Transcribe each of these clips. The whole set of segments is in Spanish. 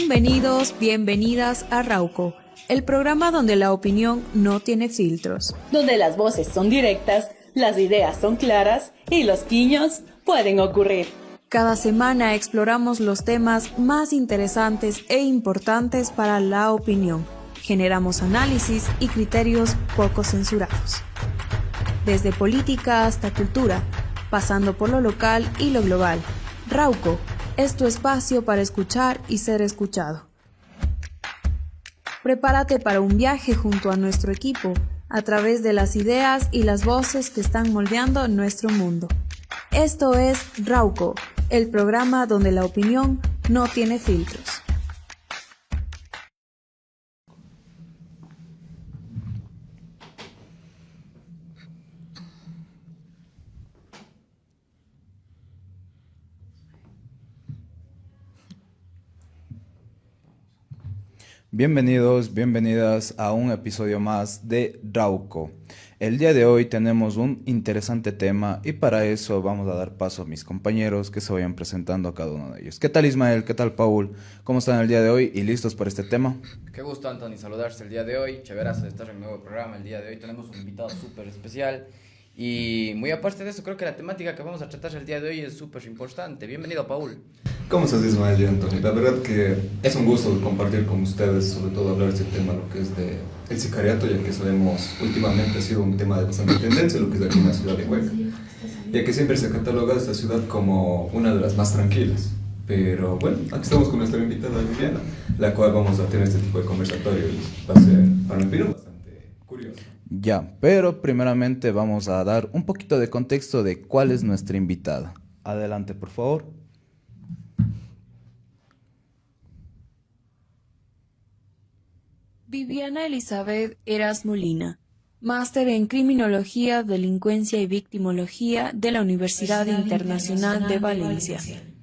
Bienvenidos, bienvenidas a Rauco, el programa donde la opinión no tiene filtros. Donde las voces son directas, las ideas son claras y los guiños pueden ocurrir. Cada semana exploramos los temas más interesantes e importantes para la opinión. Generamos análisis y criterios poco censurados. Desde política hasta cultura, pasando por lo local y lo global. Rauco es tu espacio para escuchar y ser escuchado. Prepárate para un viaje junto a nuestro equipo a través de las ideas y las voces que están moldeando nuestro mundo. Esto es Rauco, el programa donde la opinión no tiene filtros. Bienvenidos, bienvenidas a un episodio más de Rauco. El día de hoy tenemos un interesante tema y para eso vamos a dar paso a mis compañeros que se vayan presentando a cada uno de ellos. ¿Qué tal Ismael? ¿Qué tal Paul? ¿Cómo están el día de hoy y listos para este tema? Qué gusto, Anthony, saludarse el día de hoy. Chéverazo de estar en un nuevo programa. El día de hoy tenemos un invitado súper especial. Y muy aparte de eso, creo que la temática que vamos a tratar el día de hoy es súper importante. Bienvenido, Paul. ¿Cómo estás, Ismael y Anthony? La verdad que es un gusto compartir con ustedes, sobre todo hablar de este tema, lo que es el sicariato, ya que sabemos últimamente ha sido un tema de bastante tendencia, lo que es aquí en la ciudad de Cuenca, ya que siempre se ha catalogado esta ciudad como una de las más tranquilas. Pero bueno, aquí estamos con nuestra invitada Viviana, la cual vamos a tener este tipo de conversatorio y va a ser, para mi opinión, bastante curioso. Ya, pero primeramente vamos a dar un poquito de contexto de cuál es nuestra invitada. Adelante, por favor. Viviana Elizabeth Eras Molina, máster en Criminología, Delincuencia y Victimología de la Universidad Internacional de Valencia,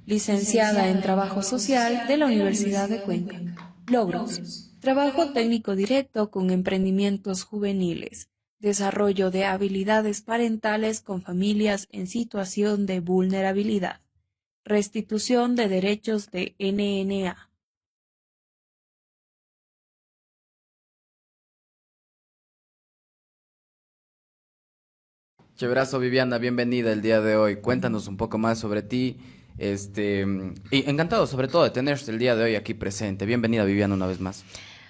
licenciada en Trabajo Social de la Universidad de Cuenca. Logros: trabajo técnico directo con emprendimientos juveniles, desarrollo de habilidades parentales con familias en situación de vulnerabilidad, restitución de derechos de NNA. Chéverazo, Viviana, bienvenida el día de hoy. Cuéntanos un poco más sobre ti. Y encantado sobre todo de tenerte el día de hoy aquí presente. Bienvenida, Viviana, una vez más.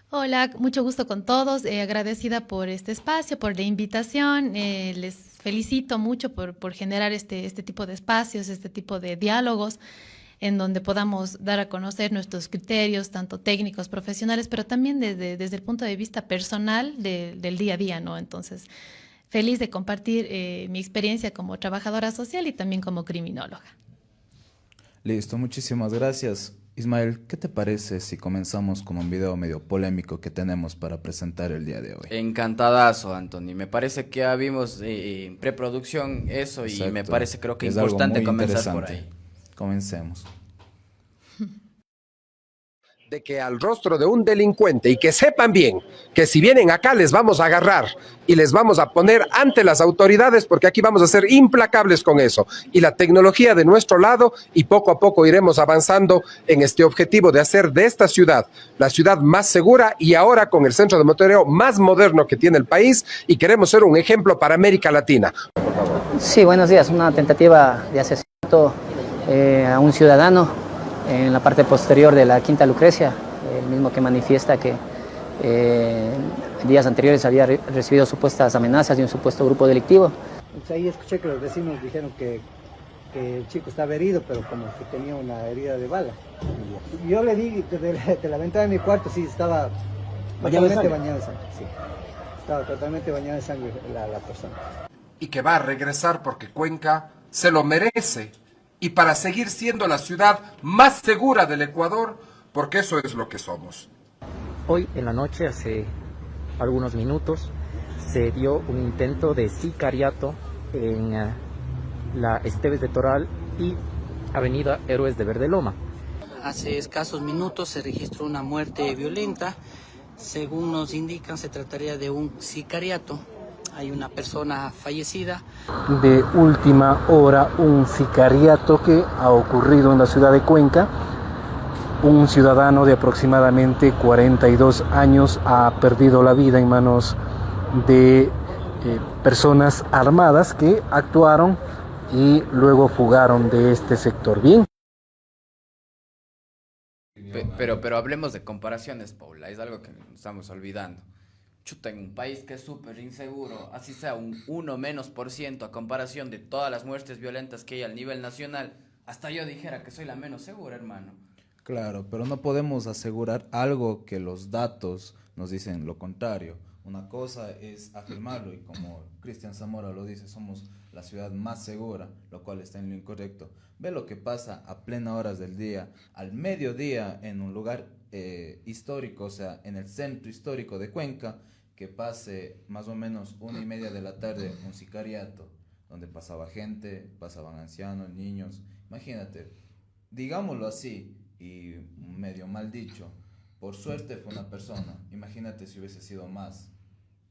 Hola, mucho gusto con todos, agradecida por este espacio, por la invitación, les felicito mucho por generar este tipo de espacios, este tipo de diálogos en donde podamos dar a conocer nuestros criterios, tanto técnicos, profesionales, pero también desde el punto de vista personal del día a día, ¿no? Entonces, feliz de compartir mi experiencia como trabajadora social y también como criminóloga. Listo, muchísimas gracias. Ismael, ¿qué te parece si comenzamos con un video medio polémico que tenemos para presentar el día de hoy? Encantadazo, Anthony. Me parece que ya vimos en preproducción eso. Exacto. Y me parece, creo que es importante comenzar por ahí. Comencemos. De que al rostro de un delincuente, y que sepan bien que si vienen acá les vamos a agarrar y les vamos a poner ante las autoridades, porque aquí vamos a ser implacables con eso, y la tecnología de nuestro lado, y poco a poco iremos avanzando en este objetivo de hacer de esta ciudad la ciudad más segura y ahora con el centro de monitoreo más moderno que tiene el país, y queremos ser un ejemplo para América Latina. Sí, buenos días. Una tentativa de asesinato a un ciudadano en la parte posterior de la Quinta Lucrecia, el mismo que manifiesta que días anteriores había recibido supuestas amenazas de un supuesto grupo delictivo. Pues ahí escuché que los vecinos dijeron que el chico estaba herido, pero como que tenía una herida de bala. Yo le di de la ventana de mi cuarto, sí, estaba totalmente bañado de sangre. Sí. Estaba totalmente bañado de sangre la persona. Y que va a regresar porque Cuenca se lo merece. Y para seguir siendo la ciudad más segura del Ecuador, porque eso es lo que somos. Hoy en la noche, hace algunos minutos, se dio un intento de sicariato en la Esteves de Toral y Avenida Héroes de Verdeloma. Hace escasos minutos se registró una muerte violenta. Según nos indican, se trataría de un sicariato. Hay una persona fallecida. De última hora, un sicariato que ha ocurrido en la ciudad de Cuenca. un ciudadano de aproximadamente 42 años ha perdido la vida en manos de personas armadas que actuaron y luego fugaron de este sector. Bien. Pero hablemos de comparaciones, Paula, es algo que nos estamos olvidando. Chuta, en un país que es súper inseguro, así sea un 1 menos por ciento a comparación de todas las muertes violentas que hay al nivel nacional, hasta yo dijera que soy la menos segura, hermano. Claro, pero no podemos asegurar algo que los datos nos dicen lo contrario. Una cosa es afirmarlo y como Cristian Zamora lo dice, somos la ciudad más segura, lo cual está en lo incorrecto. Ve lo que pasa a plena horas del día, al mediodía en un lugar histórico, o sea, en el centro histórico de Cuenca, que pase más o menos 1:30 de la tarde un sicariato, donde pasaba gente, pasaban ancianos, niños. Imagínate, digámoslo así, y medio mal dicho, por suerte fue una persona, imagínate si hubiese sido más.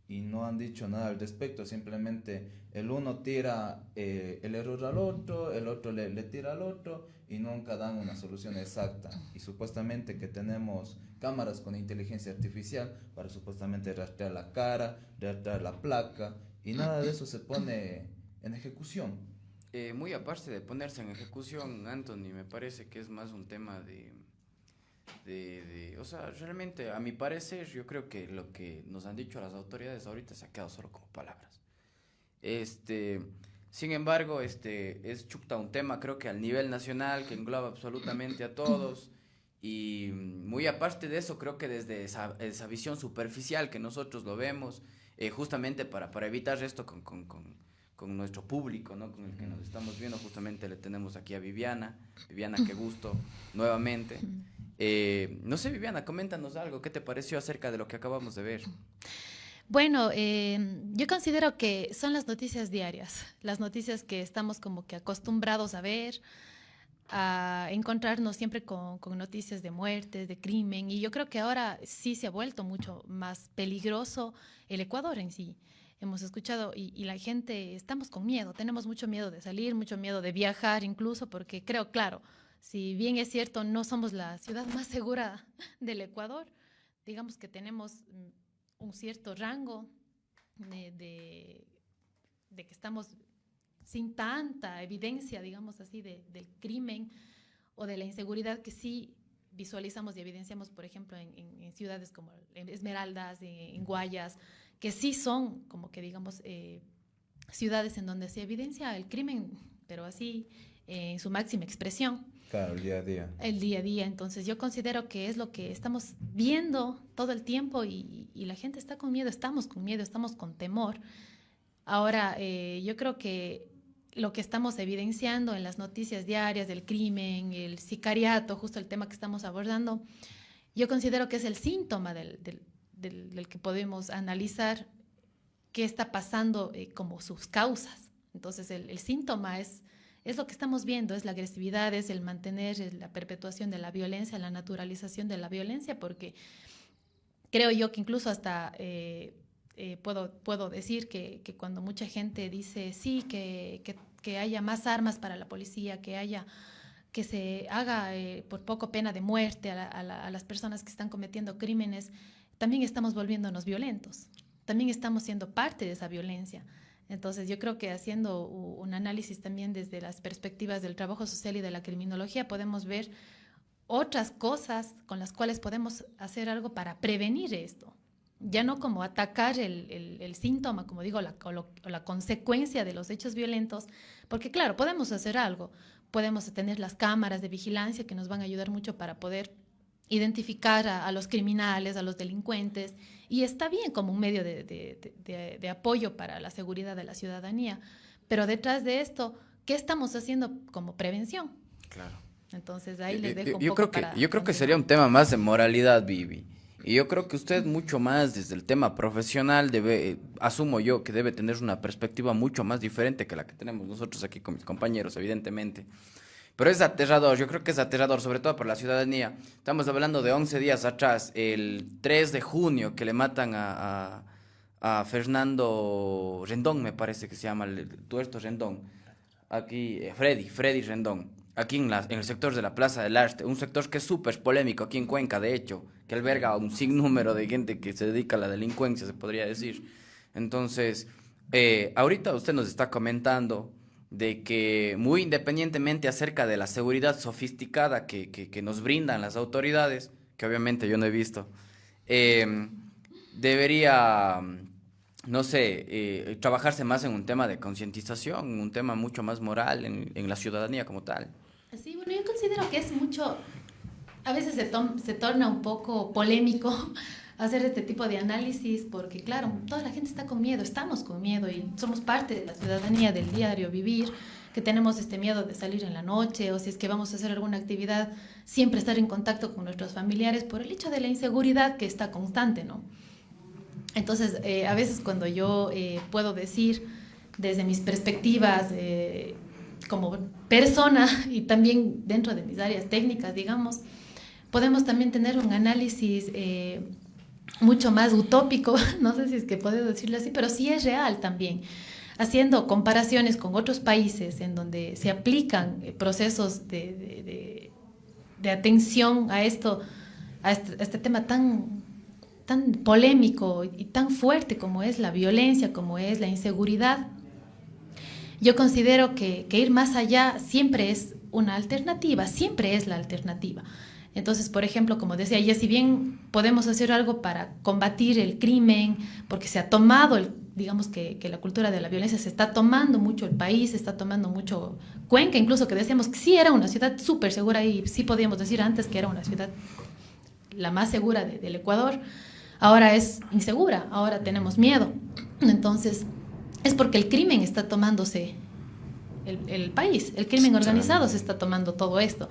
Y no han dicho nada al respecto, simplemente el uno tira el error al otro, el otro le tira al otro y nunca dan una solución exacta. Y supuestamente que tenemos cámaras con inteligencia artificial para supuestamente rastrear la cara, rastrear la placa y nada de eso se pone en ejecución. Muy aparte de ponerse en ejecución, Anthony, me parece que es más un tema o sea, realmente a mi parecer yo creo que lo que nos han dicho las autoridades ahorita se ha quedado solo como palabras. Sin embargo, es chuta un tema creo que al nivel nacional que engloba absolutamente a todos y muy aparte de eso creo que desde esa visión superficial que nosotros lo vemos, justamente para evitar esto con nuestro público, ¿no? Con el que nos estamos viendo, justamente le tenemos aquí a Viviana. Viviana, qué gusto, nuevamente. No sé, Viviana, coméntanos algo, ¿qué te pareció acerca de lo que acabamos de ver? Bueno, yo considero que son las noticias diarias, las noticias que estamos como que acostumbrados a ver, a encontrarnos siempre con noticias de muertes, de crimen, y yo creo que ahora sí se ha vuelto mucho más peligroso el Ecuador en sí. Hemos escuchado y la gente, estamos con miedo, tenemos mucho miedo de salir, mucho miedo de viajar incluso, porque creo, claro, si bien es cierto, no somos la ciudad más segura del Ecuador, digamos que tenemos un cierto rango de que estamos sin tanta evidencia, digamos así, del crimen o de la inseguridad que sí visualizamos y evidenciamos, por ejemplo, en ciudades como Esmeraldas, en Guayas, que sí son como que, digamos, ciudades en donde se evidencia el crimen, pero así en su máxima expresión. Claro, el día a día. El día a día, entonces yo considero que es lo que estamos viendo todo el tiempo y la gente está con miedo, estamos con temor. Ahora, yo creo que lo que estamos evidenciando en las noticias diarias del crimen, el sicariato, justo el tema que estamos abordando, yo considero que es el síntoma del que podemos analizar qué está pasando como sus causas. Entonces, el síntoma es lo que estamos viendo, es la agresividad, es el mantener es la perpetuación de la violencia, la naturalización de la violencia, porque creo yo que incluso hasta puedo decir que cuando mucha gente dice sí, que haya más armas para la policía, que se haga por poco pena de muerte a las personas que están cometiendo crímenes, también estamos volviéndonos violentos, también estamos siendo parte de esa violencia. Entonces yo creo que haciendo un análisis también desde las perspectivas del trabajo social y de la criminología podemos ver otras cosas con las cuales podemos hacer algo para prevenir esto. Ya no como atacar el síntoma, como digo, la consecuencia de los hechos violentos, porque claro, podemos hacer algo, podemos tener las cámaras de vigilancia que nos van a ayudar mucho para poder identificar a los criminales, a los delincuentes, y está bien como un medio de apoyo para la seguridad de la ciudadanía, pero detrás de esto, ¿qué estamos haciendo como prevención? Claro. Entonces ahí les dejo yo creo que sería un tema más de moralidad, Vivi. Y yo creo que usted mucho más desde el tema profesional asumo yo que debe tener una perspectiva mucho más diferente que la que tenemos nosotros aquí con mis compañeros, evidentemente. Pero es aterrador, yo creo que es aterrador, sobre todo para la ciudadanía. Estamos hablando de 11 días atrás, el 3 de junio, que le matan a Fernando Rendón, me parece que se llama, el tuerto Rendón. Aquí, Freddy Rendón. aquí en el sector de la Plaza del Arte, un sector que es súper polémico aquí en Cuenca, de hecho, que alberga un sinnúmero de gente que se dedica a la delincuencia, se podría decir. Entonces, ahorita usted nos está comentando de que muy independientemente acerca de la seguridad sofisticada que nos brindan las autoridades, que obviamente yo no he visto, debería, no sé, trabajarse más en un tema de concientización, un tema mucho más moral en la ciudadanía como tal. Sí, bueno, yo considero que es mucho, a veces se torna un poco polémico hacer este tipo de análisis porque, claro, toda la gente está con miedo, estamos con miedo y somos parte de la ciudadanía del diario vivir, que tenemos este miedo de salir en la noche o si es que vamos a hacer alguna actividad, siempre estar en contacto con nuestros familiares por el hecho de la inseguridad que está constante, ¿no? Entonces, a veces cuando yo puedo decir desde mis perspectivas como persona y también dentro de mis áreas técnicas, digamos, podemos también tener un análisis mucho más utópico, no sé si es que puedo decirlo así, pero sí es real también, haciendo comparaciones con otros países en donde se aplican procesos de atención a esto, a este tema tan polémico y tan fuerte como es la violencia, como es la inseguridad. Yo considero que ir más allá siempre es una alternativa, siempre es la alternativa. Entonces, por ejemplo, como decía ella, si bien podemos hacer algo para combatir el crimen, porque se ha tomado, digamos que la cultura de la violencia se está tomando mucho el país, se está tomando mucho Cuenca, incluso que decíamos que sí era una ciudad súper segura y sí podíamos decir antes que era una ciudad la más segura del Ecuador, ahora es insegura, ahora tenemos miedo. Entonces, es porque el crimen está tomándose el país, el crimen organizado se está tomando todo esto.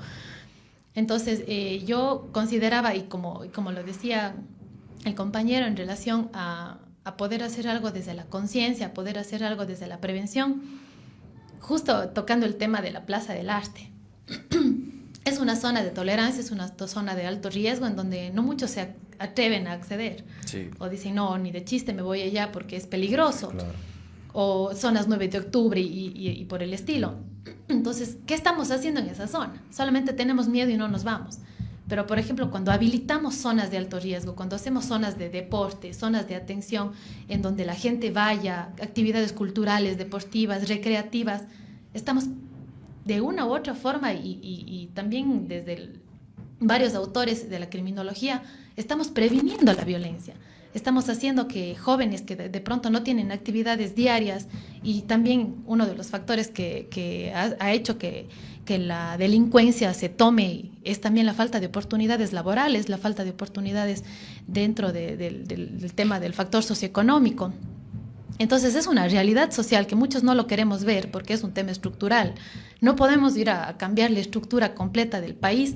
Entonces, yo consideraba, y como lo decía el compañero, en relación a poder hacer algo desde la conciencia, a poder hacer algo desde la prevención, justo tocando el tema de la Plaza del Arte. Es una zona de tolerancia, es una zona de alto riesgo en donde no muchos se atreven a acceder. Sí. O dicen, no, ni de chiste me voy allá porque es peligroso. Claro. O zonas 9 de octubre y por el estilo. Entonces, ¿qué estamos haciendo en esa zona? Solamente tenemos miedo y no nos vamos. Pero, por ejemplo, cuando habilitamos zonas de alto riesgo, cuando hacemos zonas de deporte, zonas de atención, en donde la gente vaya, actividades culturales, deportivas, recreativas, estamos de una u otra forma y también desde varios autores de la criminología, estamos previniendo la violencia. Estamos haciendo que jóvenes que de pronto no tienen actividades diarias y también uno de los factores que ha hecho que la delincuencia se tome es también la falta de oportunidades laborales, la falta de oportunidades dentro del tema del factor socioeconómico. Entonces es una realidad social que muchos no lo queremos ver porque es un tema estructural. No podemos ir a cambiar la estructura completa del país,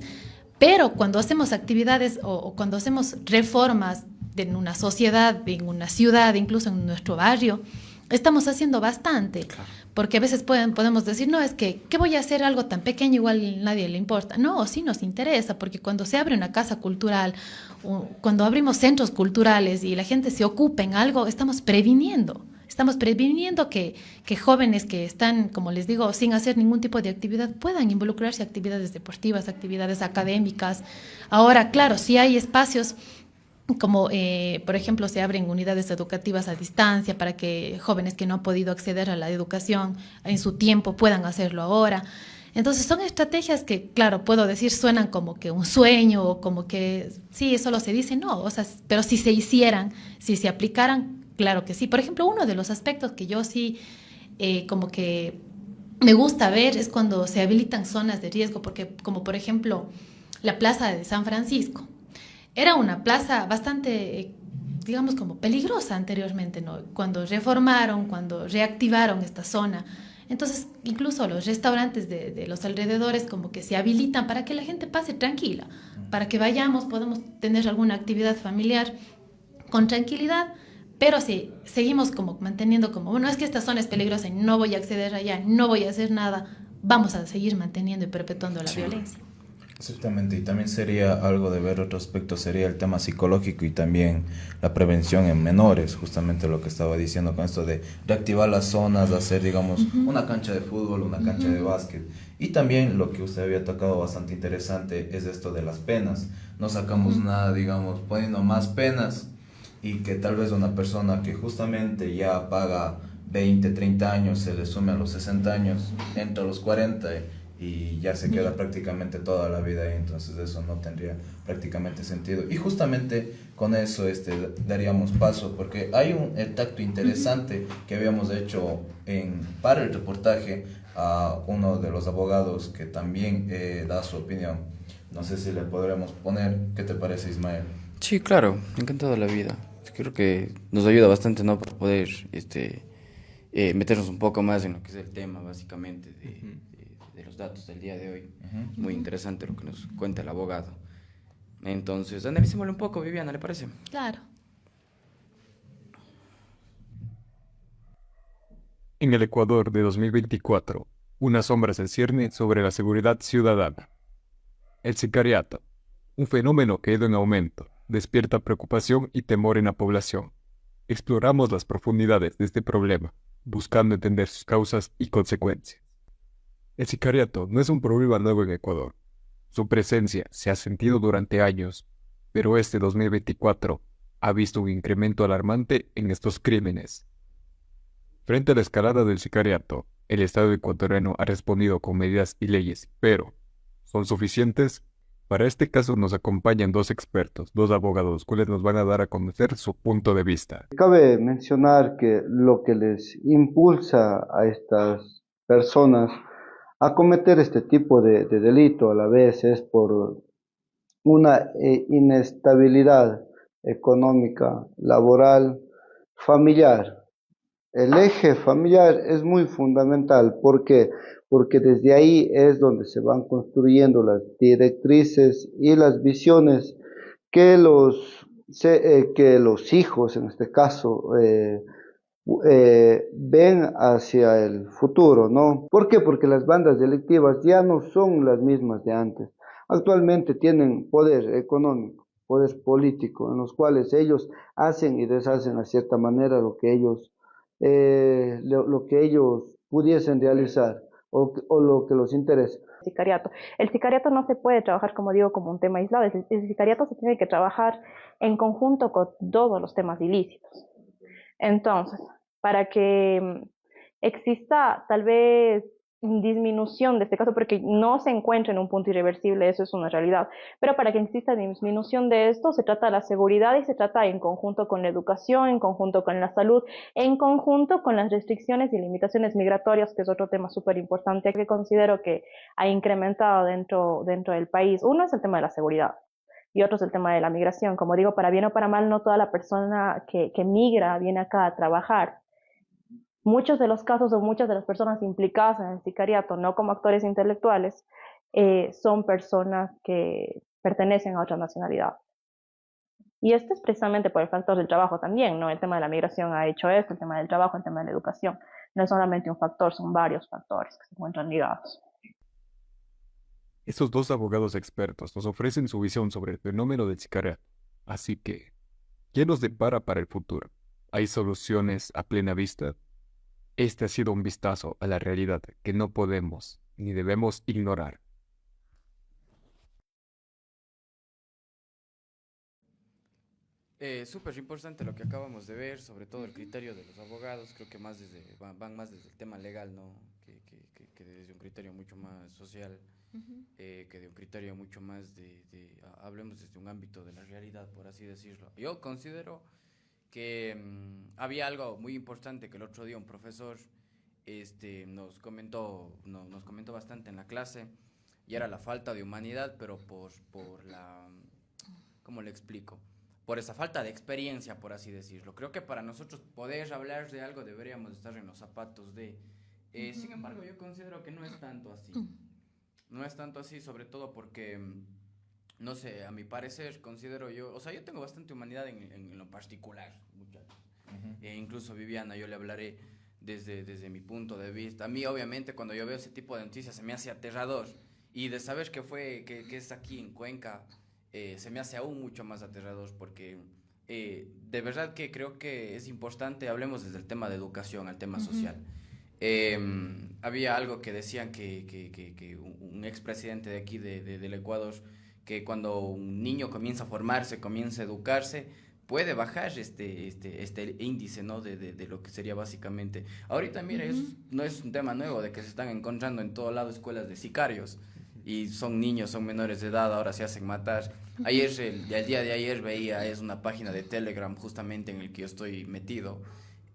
pero cuando hacemos actividades o cuando hacemos reformas en una sociedad, en una ciudad, incluso en nuestro barrio, estamos haciendo bastante, porque a veces podemos decir, no, es que, ¿qué voy a hacer algo tan pequeño? Igual nadie le importa. No, sí nos interesa, porque cuando se abre una casa cultural, cuando abrimos centros culturales y la gente se ocupa en algo, estamos previniendo que jóvenes que están, como les digo, sin hacer ningún tipo de actividad, puedan involucrarse en actividades deportivas, actividades académicas. Ahora, claro, sí hay espacios como, por ejemplo, se abren unidades educativas a distancia para que jóvenes que no han podido acceder a la educación en su tiempo puedan hacerlo ahora. Entonces, son estrategias que, claro, puedo decir, suenan como que un sueño o como que, sí, solo se dice, no, o sea, pero si se hicieran, si se aplicaran, claro que sí. Por ejemplo, uno de los aspectos que yo sí como que me gusta ver es cuando se habilitan zonas de riesgo, porque como por ejemplo la Plaza de San Francisco. Era una plaza bastante, digamos, como peligrosa anteriormente, ¿no? Cuando reformaron, cuando reactivaron esta zona. Entonces, incluso los restaurantes de los alrededores como que se habilitan para que la gente pase tranquila, para que vayamos, podamos tener alguna actividad familiar con tranquilidad, pero si seguimos como manteniendo como, bueno, es que esta zona es peligrosa y no voy a acceder allá, no voy a hacer nada, vamos a seguir manteniendo y perpetuando la violencia. Exactamente, y también sería algo de ver otro aspecto, sería el tema psicológico y también la prevención en menores, justamente lo que estaba diciendo con esto de reactivar las zonas, de hacer, digamos, una cancha de fútbol, una cancha de básquet. Y también lo que usted había tocado bastante interesante es esto de las penas. No sacamos nada, digamos, poniendo más penas y que tal vez una persona que justamente ya paga 20 30 años, se le sume a los 60 años, entra a los 40 y ya se queda prácticamente toda la vida ahí, entonces eso no tendría prácticamente sentido. Y justamente con eso daríamos paso, porque hay un tacto interesante que habíamos hecho para el reportaje a uno de los abogados que también da su opinión. No sé si le podremos poner. ¿Qué te parece, Ismael? Sí, claro, encantado de la vida. Creo que nos ayuda bastante, ¿no? Para poder meternos un poco más en lo que es el tema, básicamente, de los datos del día de hoy. Muy interesante lo que nos cuenta el abogado. Entonces, analicémoslo un poco, Viviana, ¿le parece? Claro. En el Ecuador de 2024, una sombra se cierne sobre la seguridad ciudadana. El sicariato, un fenómeno que ha ido en aumento, despierta preocupación y temor en la población. Exploramos las profundidades de este problema, buscando entender sus causas y consecuencias. El sicariato no es un problema nuevo en Ecuador. Su presencia se ha sentido durante años, pero este 2024 ha visto un incremento alarmante en estos crímenes. Frente a la escalada del sicariato, el Estado ecuatoriano ha respondido con medidas y leyes, pero ¿son suficientes? Para este caso nos acompañan dos expertos, dos abogados, cuales nos van a dar a conocer su punto de vista. Cabe mencionar que lo que les impulsa a estas personas a cometer este tipo de delito a la vez es por una inestabilidad económica, laboral, familiar. El eje familiar es muy fundamental. ¿Por qué? Porque desde ahí es donde se van construyendo las directrices y las visiones que que los hijos, en este caso, ven hacia el futuro, ¿no? ¿Por qué? Porque las bandas delictivas ya no son las mismas de antes. Actualmente tienen poder económico, poder político, en los cuales ellos hacen y deshacen a cierta manera lo que ellos pudiesen realizar o lo que los interesa. Sicariato. El sicariato no se puede trabajar, como digo, como un tema aislado. El sicariato se tiene que trabajar en conjunto con todos los temas ilícitos. Entonces, para que exista tal vez disminución de este caso, porque no se encuentra en un punto irreversible, eso es una realidad, pero para que exista disminución de esto, se trata de la seguridad y se trata en conjunto con la educación, en conjunto con la salud, en conjunto con las restricciones y limitaciones migratorias, que es otro tema súper importante que considero que ha incrementado dentro del país. Uno es el tema de la seguridad y otro es el tema de la migración. Como digo, para bien o para mal, no toda la persona que migra viene acá a trabajar. Muchos de los casos o muchas de las personas implicadas en el sicariato, no como actores intelectuales, son personas que pertenecen a otra nacionalidad. Y esto es precisamente por el factor del trabajo también, ¿no? El tema de la migración ha hecho esto, el tema del trabajo, el tema de la educación. No es solamente un factor, son varios factores que se encuentran ligados. Estos dos abogados expertos nos ofrecen su visión sobre el fenómeno del sicariato. Así que, ¿qué nos depara para el futuro? ¿Hay soluciones a plena vista? Este ha sido un vistazo a la realidad que no podemos ni debemos ignorar. Súper importante lo que acabamos de ver, sobre todo el criterio de los abogados. Creo que van más desde el tema legal, ¿no? Que desde un criterio mucho más social, que de un criterio mucho más hablemos desde un ámbito de la realidad, por así decirlo. Yo considero que había algo muy importante que el otro día un profesor nos comentó bastante en la clase, y era la falta de humanidad, pero por la, ¿cómo le explico? Por esa falta de experiencia, por así decirlo. Creo que para nosotros poder hablar de algo deberíamos estar en los zapatos de... Sin embargo, yo considero que no es tanto así. No es tanto así, sobre todo porque... No sé, a mi parecer, considero yo... O sea, yo tengo bastante humanidad en lo particular, muchachos. Incluso Viviana, yo le hablaré desde mi punto de vista. A mí, obviamente, cuando yo veo ese tipo de noticias, se me hace aterrador. Y de saber que es aquí en Cuenca, se me hace aún mucho más aterrador porque de verdad que creo que es importante, hablemos desde el tema de educación al tema social. Había algo que decían que un expresidente de aquí del Ecuador, que cuando un niño comienza a formarse, comienza a educarse, puede bajar este índice, ¿no? de lo que sería básicamente. Ahorita, mira, no es un tema nuevo de que se están encontrando en todo lado escuelas de sicarios y son niños, son menores de edad, ahora se hacen matar. Ayer, el día de ayer veía, es una página de Telegram justamente en el que yo estoy metido,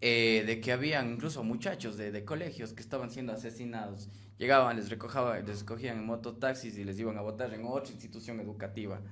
de que habían incluso muchachos de colegios que estaban siendo asesinados. Llegaban, les recogían en mototaxis y les iban a botar en otra institución educativa.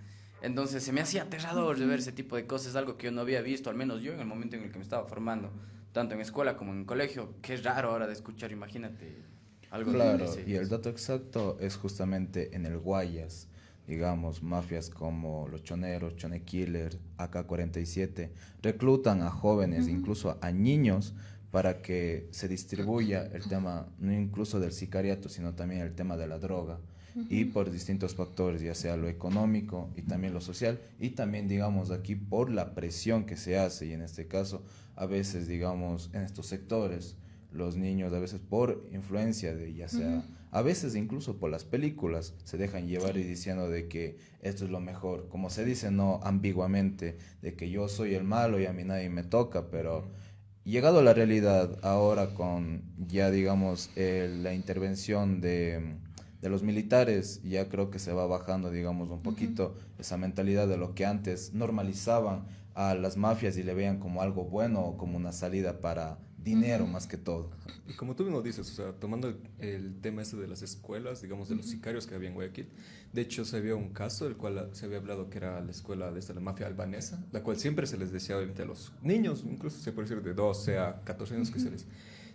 Entonces se me hacía aterrador de ver ese tipo de cosas, algo que yo no había visto, al menos yo en el momento en el que me estaba formando, tanto en escuela como en colegio, que es raro ahora de escuchar, imagínate. Algo claro, y el dato exacto es justamente en el Guayas, digamos, mafias como los Choneros, Chone Killer, AK-47, reclutan a jóvenes, incluso a niños, para que se distribuya el tema, no incluso del sicariato, sino también el tema de la droga, y por distintos factores, ya sea lo económico y también lo social, y también, digamos, aquí por la presión que se hace, y en este caso, a veces, digamos, en estos sectores, los niños a veces por influencia de ya sea, a veces incluso por las películas, se dejan llevar y diciendo de que esto es lo mejor, como se dice no ambiguamente, de que yo soy el malo y a mí nadie me toca, pero llegado a la realidad ahora con ya digamos la intervención de los militares, ya creo que se va bajando digamos un poquito esa mentalidad de lo que antes normalizaban a las mafias y le veían como algo bueno o como una salida para dinero más que todo. Y como tú mismo dices, o sea, tomando el tema ese de las escuelas, digamos de los sicarios que había en Guayaquil, de hecho se había un caso del cual se había hablado que era la escuela de la mafia albanesa, la cual siempre se les decía entre los niños, incluso se puede decir de 12 a 14 años, que se les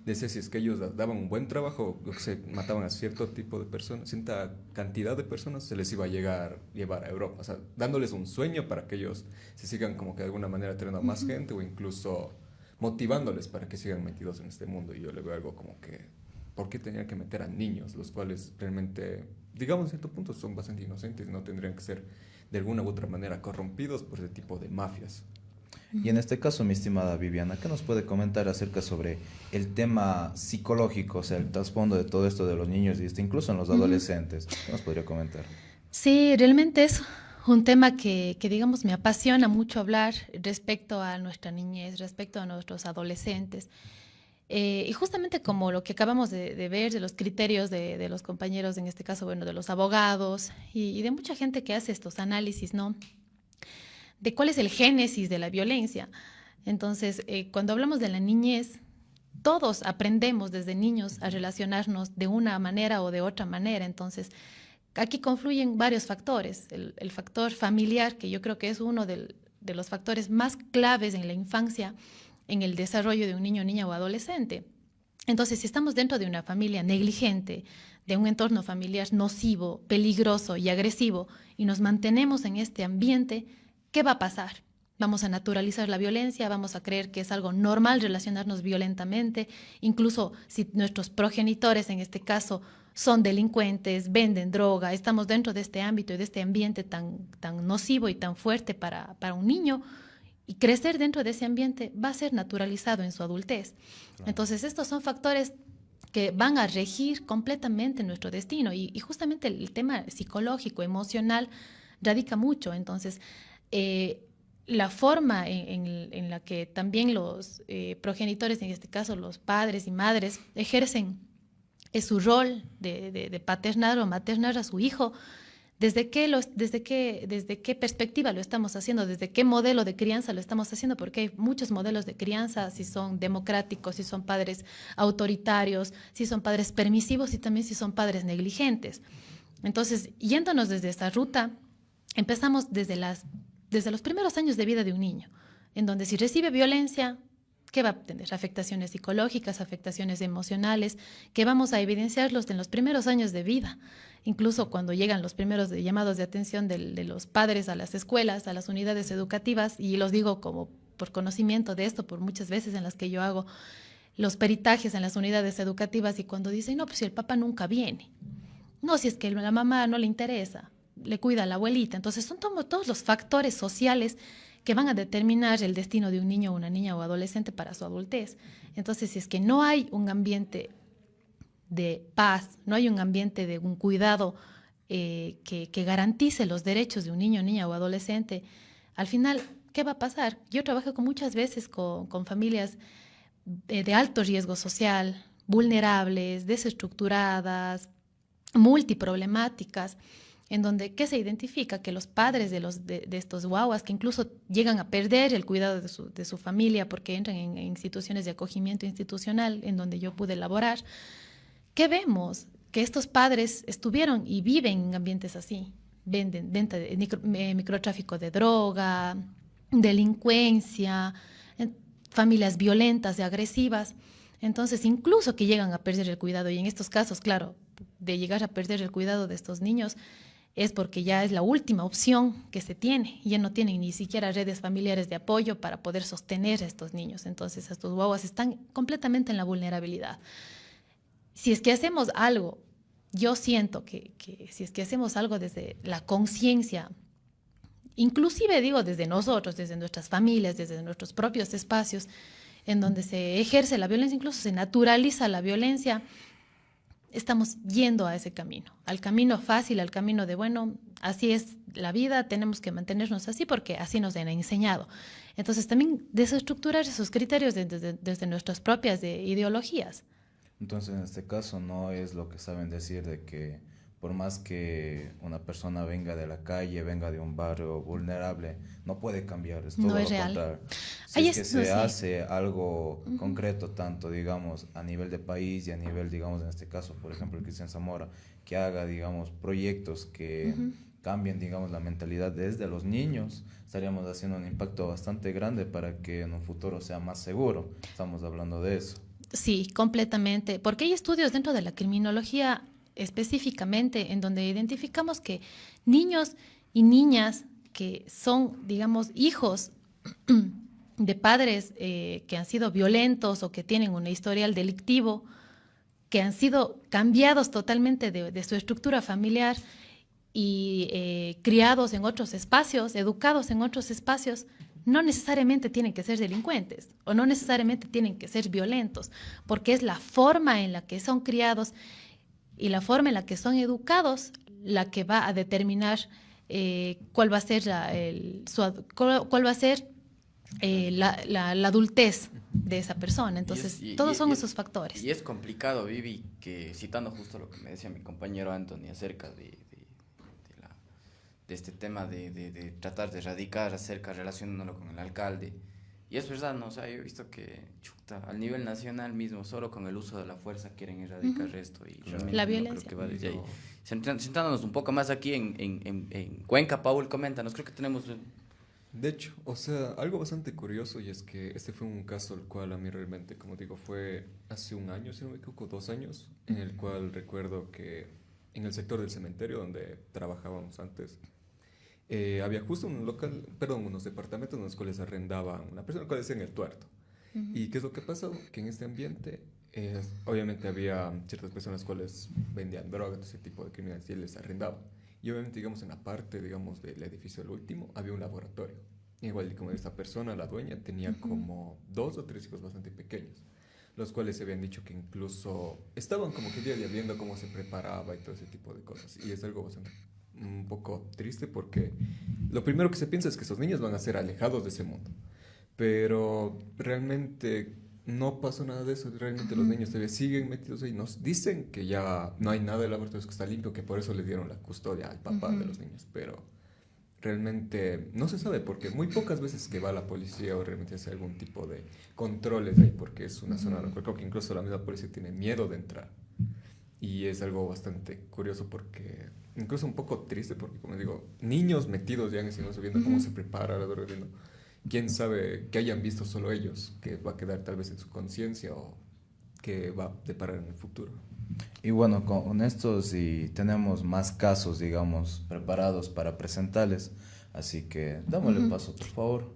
decía si es que ellos daban un buen trabajo, o que se mataban a cierto tipo de personas, cierta cantidad de personas, se les iba a llevar a Europa, o sea, dándoles un sueño para que ellos se sigan como que de alguna manera teniendo a más gente o incluso motivándoles para que sigan metidos en este mundo. Y yo le veo algo como que, ¿por qué tenían que meter a niños, los cuales realmente, digamos en cierto punto, son bastante inocentes y no tendrían que ser de alguna u otra manera corrompidos por ese tipo de mafias? Y en este caso, mi estimada Viviana, ¿qué nos puede comentar acerca sobre el tema psicológico, o sea, el trasfondo de todo esto de los niños y incluso en los adolescentes? ¿Qué nos podría comentar? Sí, realmente es un tema que digamos, me apasiona mucho hablar respecto a nuestra niñez, respecto a nuestros adolescentes. Y justamente como lo que acabamos de ver de los criterios de los compañeros, en este caso, bueno, de los abogados y de mucha gente que hace estos análisis, ¿no? De cuál es el génesis de la violencia. Entonces, cuando hablamos de la niñez, todos aprendemos desde niños a relacionarnos de una manera o de otra manera. Entonces, aquí confluyen varios factores. El factor familiar, que yo creo que es uno de los factores más claves en la infancia, en el desarrollo de un niño, niña o adolescente. Entonces, si estamos dentro de una familia negligente, de un entorno familiar nocivo, peligroso y agresivo, y nos mantenemos en este ambiente, ¿qué va a pasar? Vamos a naturalizar la violencia, vamos a creer que es algo normal relacionarnos violentamente, incluso si nuestros progenitores, en este caso, son delincuentes, venden droga, estamos dentro de este ámbito y de este ambiente tan nocivo y tan fuerte para un niño, y crecer dentro de ese ambiente va a ser naturalizado en su adultez. Claro. Entonces, estos son factores que van a regir completamente nuestro destino, y justamente el tema psicológico, emocional, radica mucho. Entonces, la forma en la que también los progenitores, en este caso los padres y madres, ejercen su rol de paternar o maternar a su hijo, desde qué perspectiva lo estamos haciendo, desde qué modelo de crianza lo estamos haciendo, porque hay muchos modelos de crianza, si son democráticos, si son padres autoritarios, si son padres permisivos y también si son padres negligentes. Entonces, yéndonos desde esta ruta, empezamos desde los primeros años de vida de un niño, en donde si recibe violencia, ¿qué va a tener? Afectaciones psicológicas, afectaciones emocionales, que vamos a evidenciarlos en los primeros años de vida. Incluso cuando llegan los primeros llamados de atención de los padres a las escuelas, a las unidades educativas, y los digo como por conocimiento de esto, por muchas veces en las que yo hago los peritajes en las unidades educativas, y cuando dicen, no, pues si el papá nunca viene. No, si es que la mamá no le interesa, le cuida a la abuelita. Entonces son todos los factores sociales que van a determinar el destino de un niño, una niña o adolescente para su adultez. Entonces, si es que no hay un ambiente de paz, no hay un ambiente de un cuidado que garantice los derechos de un niño, niña o adolescente, al final, ¿qué va a pasar? Yo trabajo muchas veces con familias de alto riesgo social, vulnerables, desestructuradas, multiproblemáticas, en donde ¿qué se identifica? Que los padres de estos guaguas, que incluso llegan a perder el cuidado de su familia porque entran en instituciones de acogimiento institucional en donde yo pude laborar, ¿qué vemos? Que estos padres estuvieron y viven en ambientes así, venta de microtráfico de droga, delincuencia, familias violentas y agresivas. Entonces, incluso que llegan a perder el cuidado, y en estos casos, claro, de llegar a perder el cuidado de estos niños, es porque ya es la última opción que se tiene. Ya no tienen ni siquiera redes familiares de apoyo para poder sostener a estos niños. Entonces, estos guaguas están completamente en la vulnerabilidad. Si es que hacemos algo, yo siento que si es que hacemos algo desde la conciencia, inclusive digo desde nosotros, desde nuestras familias, desde nuestros propios espacios, en donde se ejerce la violencia, incluso se naturaliza la violencia, estamos yendo a ese camino, al camino fácil, al camino de, bueno, así es la vida, tenemos que mantenernos así porque así nos han enseñado. Entonces también desestructurar esos criterios desde nuestras propias ideologías. Entonces, en este caso, no es lo que saben decir de que por más que una persona venga de la calle, venga de un barrio vulnerable, no puede cambiar, es todo No lo es real. contrario. Si Ahí es que es- se no, sí. hace algo concreto, tanto, digamos, a nivel de país y a nivel, digamos, en este caso, por ejemplo, el Cristian Zamora, que haga, digamos, proyectos que cambien, digamos, la mentalidad desde los niños, estaríamos haciendo un impacto bastante grande para que en un futuro sea más seguro. Estamos hablando de eso. Sí, completamente, porque hay estudios dentro de la criminología específicamente en donde identificamos que niños y niñas que son, digamos, hijos de padres que han sido violentos o que tienen un historial delictivo, que han sido cambiados totalmente de su estructura familiar y criados en otros espacios, educados en otros espacios, no necesariamente tienen que ser delincuentes o no necesariamente tienen que ser violentos, porque es la forma en la que son criados y la forma en la que son educados la que va a determinar cuál va a ser cuál va a ser la adultez de esa persona. Entonces, todos son esos factores. Y es complicado, Vivi, que citando justo lo que me decía mi compañero Anthony acerca de este tema de tratar de erradicar acerca, relacionándolo con el alcalde. Y es verdad, ¿no? O sea, yo he visto que, chuta, al nivel nacional mismo, solo con el uso de la fuerza quieren erradicar esto. Y realmente La no violencia. creo que va desde ahí. Sentándonos un poco más aquí en Cuenca, Paul, coméntanos, creo que tenemos... De hecho, o sea, algo bastante curioso, y es que este fue un caso el cual a mí realmente, como digo, fue hace un año, si no me equivoco, 2 años, en el cual recuerdo que en el sector del cementerio donde trabajábamos antes, había justo un local, perdón, unos departamentos en los cuales arrendaba una persona que decía en el Tuerto. ¿Y qué es lo que pasó? Que en este ambiente, obviamente había ciertas personas cuales vendían drogas, ese tipo de criminales, y él les arrendaba. Y obviamente, digamos, en la parte, digamos, del edificio del último, había un laboratorio. Igual como esta persona, la dueña, tenía como 2 o 3 hijos bastante pequeños, los cuales se habían dicho que incluso estaban como que día a día viendo cómo se preparaba y todo ese tipo de cosas. Y es algo bastante un poco triste porque lo primero que se piensa es que esos niños van a ser alejados de ese mundo. Pero realmente no pasó nada de eso. Realmente los niños todavía siguen metidos ahí. Nos dicen que ya no hay nada de laboratorios, que está limpio, que por eso le dieron la custodia al papá de los niños. Pero realmente no se sabe porque muy pocas veces que va la policía o realmente hace algún tipo de controles ahí porque es una zona, creo que incluso la misma policía tiene miedo de entrar. Y es algo bastante curioso porque, incluso un poco triste porque, como digo, niños metidos ya en ese negocio, viendo cómo se prepara la droga, viendo quién sabe que hayan visto solo ellos, que va a quedar tal vez en su conciencia o que va a deparar en el futuro. Y bueno, con esto sí tenemos más casos, digamos, preparados para presentarles, así que dámosle paso, por favor.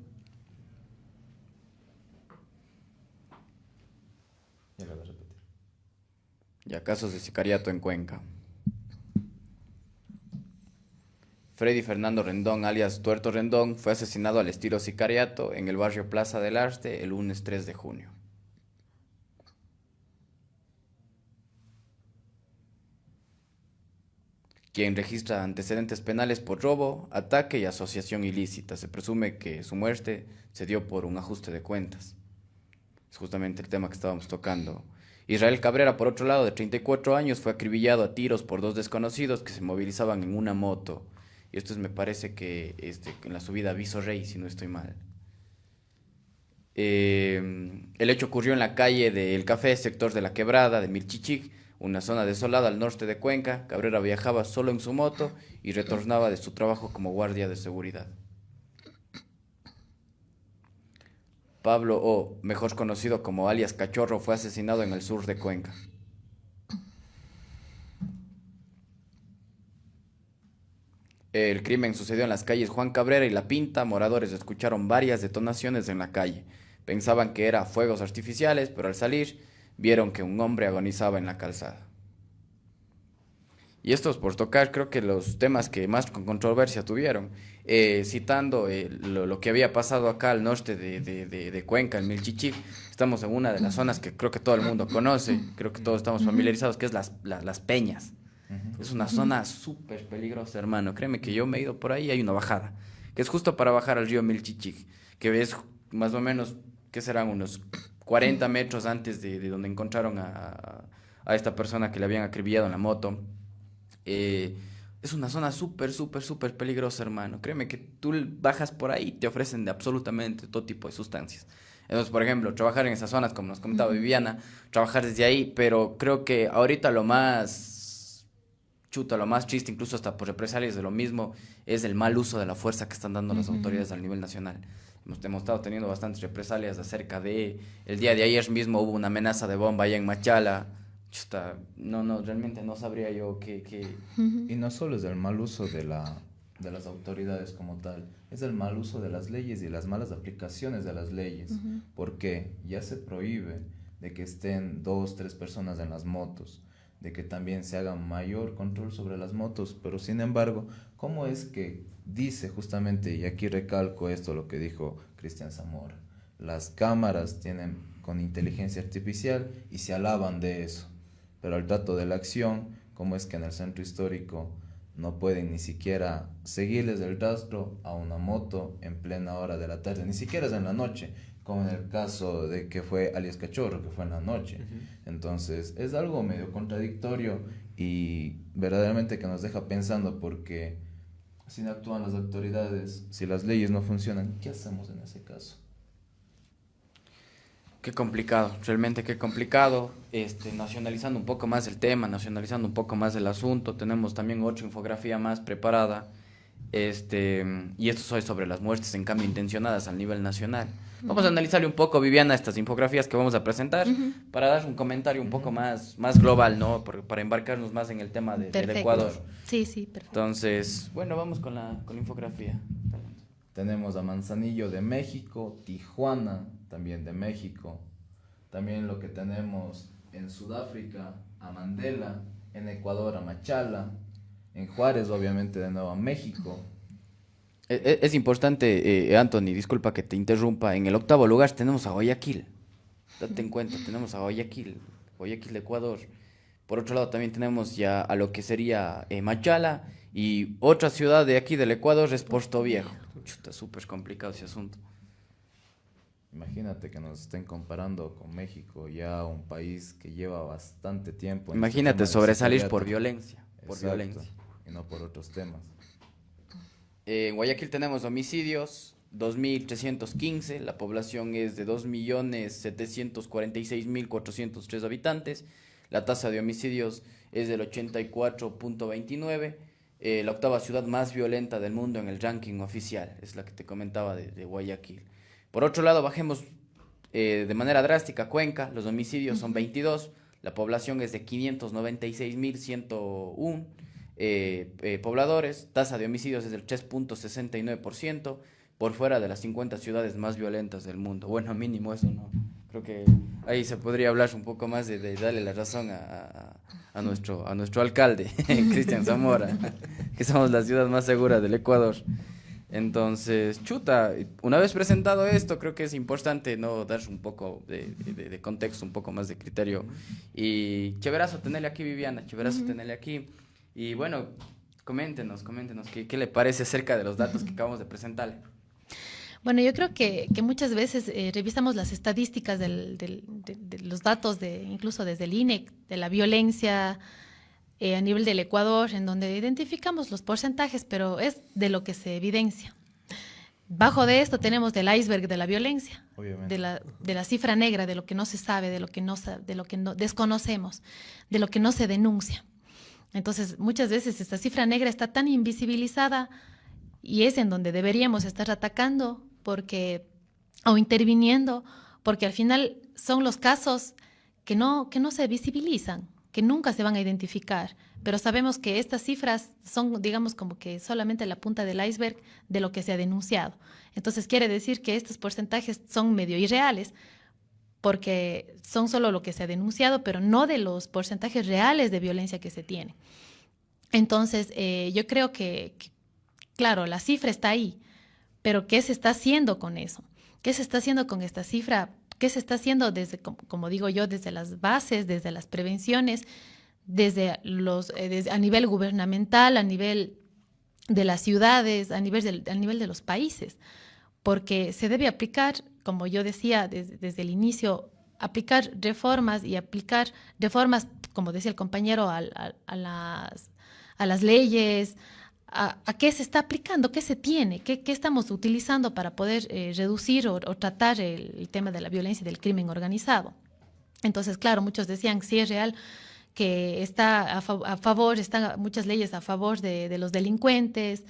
Ya lo voy a repetir. Ya, casos de sicariato en Cuenca. Freddy Fernando Rendón, alias Tuerto Rendón, fue asesinado al estilo sicariato en el barrio Plaza del Arte el lunes 3 de junio. Quien registra antecedentes penales por robo, ataque y asociación ilícita. Se presume que su muerte se dio por un ajuste de cuentas. Es justamente el tema que estábamos tocando. Israel Cabrera, por otro lado, de 34 años, fue acribillado a tiros por dos desconocidos que se movilizaban en una moto. Y esto me parece que en la subida Viso Rey, si no estoy mal. El hecho ocurrió en la calle del Café, sector de La Quebrada, de Milchichig, una zona desolada al norte de Cuenca. Cabrera viajaba solo en su moto y retornaba de su trabajo como guardia de seguridad. Pablo O., mejor conocido como alias Cachorro, fue asesinado en el sur de Cuenca. El crimen sucedió en las calles Juan Cabrera y La Pinta. Moradores escucharon varias detonaciones en la calle. Pensaban que eran fuegos artificiales, pero al salir vieron que un hombre agonizaba en la calzada. Y estos por tocar creo que los temas que más con controversia tuvieron, citando lo que había pasado acá al norte de Cuenca, en Milchichig. Estamos en una de las zonas que creo que todo el mundo conoce, creo que todos estamos familiarizados, que es las Peñas. Es una zona súper peligrosa, hermano. Créeme que yo me he ido por ahí, hay una bajada, que es justo para bajar al río Milchichig, que es más o menos, que serán unos 40 metros antes de donde encontraron a esta persona que le habían acribillado en la moto. Es una zona súper peligrosa, hermano. Créeme que tú bajas por ahí y te ofrecen de absolutamente todo tipo de sustancias. Entonces, por ejemplo, trabajar en esas zonas, como nos comentaba Viviana, trabajar desde ahí, pero creo que ahorita lo más triste, incluso hasta por represalias de lo mismo, es el mal uso de la fuerza que están dando las autoridades al nivel nacional. Hemos estado teniendo bastantes represalias acerca de... El día de ayer mismo hubo una amenaza de bomba allá en Machala. Realmente no sabría yo qué... Y no solo es el mal uso de las autoridades como tal, es el mal uso de las leyes y las malas aplicaciones de las leyes, porque ya se prohíbe de que estén 2, 3 personas en las motos, de que también se haga mayor control sobre las motos, pero sin embargo, ¿cómo es que dice justamente, y aquí recalco esto, lo que dijo Cristian Zamora, las cámaras tienen con inteligencia artificial y se alaban de eso? Pero al trato de la acción, ¿cómo es que en el centro histórico no pueden ni siquiera seguirles el rastro a una moto en plena hora de la tarde? Ni siquiera es en la noche, como en el caso de que fue alias Cachorro, que fue en la noche. Entonces, es algo medio contradictorio y verdaderamente que nos deja pensando, porque si no actúan las autoridades, si las leyes no funcionan, ¿qué hacemos en ese caso? Qué complicado, realmente qué complicado. Nacionalizando un poco más el tema, nacionalizando un poco más el asunto, tenemos también otra infografía más preparada, y esto es sobre las muertes en cambio intencionadas al nivel nacional. Vamos a analizarle un poco, Viviana, estas infografías que vamos a presentar, para dar un comentario un poco más global, ¿no? Para embarcarnos más en el tema del Ecuador. Sí, perfecto. Entonces, bueno, vamos con la infografía. Tenemos a Manzanillo de México, Tijuana también de México, también lo que tenemos en Sudáfrica, a Mandela, en Ecuador a Machala, en Juárez obviamente de nuevo a México. Es importante, Anthony, disculpa que te interrumpa, en el 8º lugar tenemos a Guayaquil, date en cuenta, tenemos a Guayaquil de Ecuador. Por otro lado también tenemos ya a lo que sería Machala, y otra ciudad de aquí del Ecuador es Puerto Viejo. Está súper complicado ese asunto. Imagínate que nos estén comparando con México, ya un país que lleva bastante tiempo. Imagínate sobresalir por violencia. Exacto, y no por otros temas. En Guayaquil tenemos homicidios, 2.315, la población es de 2.746.403 habitantes, la tasa de homicidios es del 84.29, la octava ciudad más violenta del mundo en el ranking oficial, es la que te comentaba de Guayaquil. Por otro lado, bajemos de manera drástica Cuenca, los homicidios son 22, la población es de 596.101 pobladores, tasa de homicidios es del 3.69%, por fuera de las 50 ciudades más violentas del mundo. Bueno, mínimo eso, ¿no? Creo que ahí se podría hablar un poco más de darle la razón a nuestro alcalde, Cristian Zamora, que somos la ciudad más segura del Ecuador. Entonces, chuta, una vez presentado esto, creo que es importante no dar un poco de contexto, un poco más de criterio. Y chéverazo tenerle aquí, Viviana, chéverazo tenerle aquí. Y bueno, coméntenos, ¿qué le parece acerca de los datos que acabamos de presentarle? Bueno, yo creo que muchas veces revisamos las estadísticas de los datos, incluso desde el INEC, de la violencia a nivel del Ecuador, en donde identificamos los porcentajes, pero es de lo que se evidencia. Bajo de esto tenemos del iceberg de la violencia, de la cifra negra, de lo que no se sabe, de lo que no desconocemos, de lo que no se denuncia. Entonces, muchas veces esta cifra negra está tan invisibilizada y es en donde deberíamos estar atacando o interviniendo, porque al final son los casos que no se visibilizan, que nunca se van a identificar, pero sabemos que estas cifras son, digamos, como que solamente la punta del iceberg de lo que se ha denunciado. Entonces quiere decir que estos porcentajes son medio irreales, porque son solo lo que se ha denunciado, pero no de los porcentajes reales de violencia que se tiene. Entonces, yo creo que, claro, la cifra está ahí, pero ¿qué se está haciendo con eso? ¿Qué se está haciendo con esta cifra? ¿Qué se está haciendo desde, como digo yo, desde las bases, desde las prevenciones, desde a nivel gubernamental, a nivel de las ciudades, a nivel de los países? Porque se debe aplicar, como yo decía desde el inicio, aplicar reformas, como decía el compañero, a las leyes. ¿A qué se está aplicando? ¿Qué se tiene? ¿Qué estamos utilizando para poder reducir o tratar el tema de la violencia y del crimen organizado? Entonces, claro, muchos decían, sí es real que está están muchas leyes a favor de los delincuentes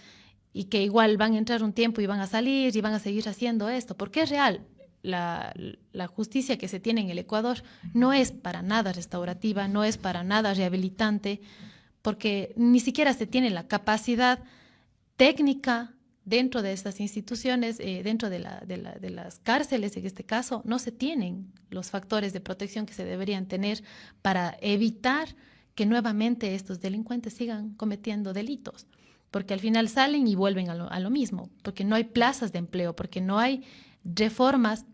y que igual van a entrar un tiempo y van a salir y van a seguir haciendo esto, porque es real. La justicia que se tiene en el Ecuador no es para nada restaurativa, no es para nada rehabilitante, porque ni siquiera se tiene la capacidad técnica dentro de estas instituciones, dentro de las cárceles, en este caso, no se tienen los factores de protección que se deberían tener para evitar que nuevamente estos delincuentes sigan cometiendo delitos, porque al final salen y vuelven a lo mismo, porque no hay plazas de empleo, porque no hay reformas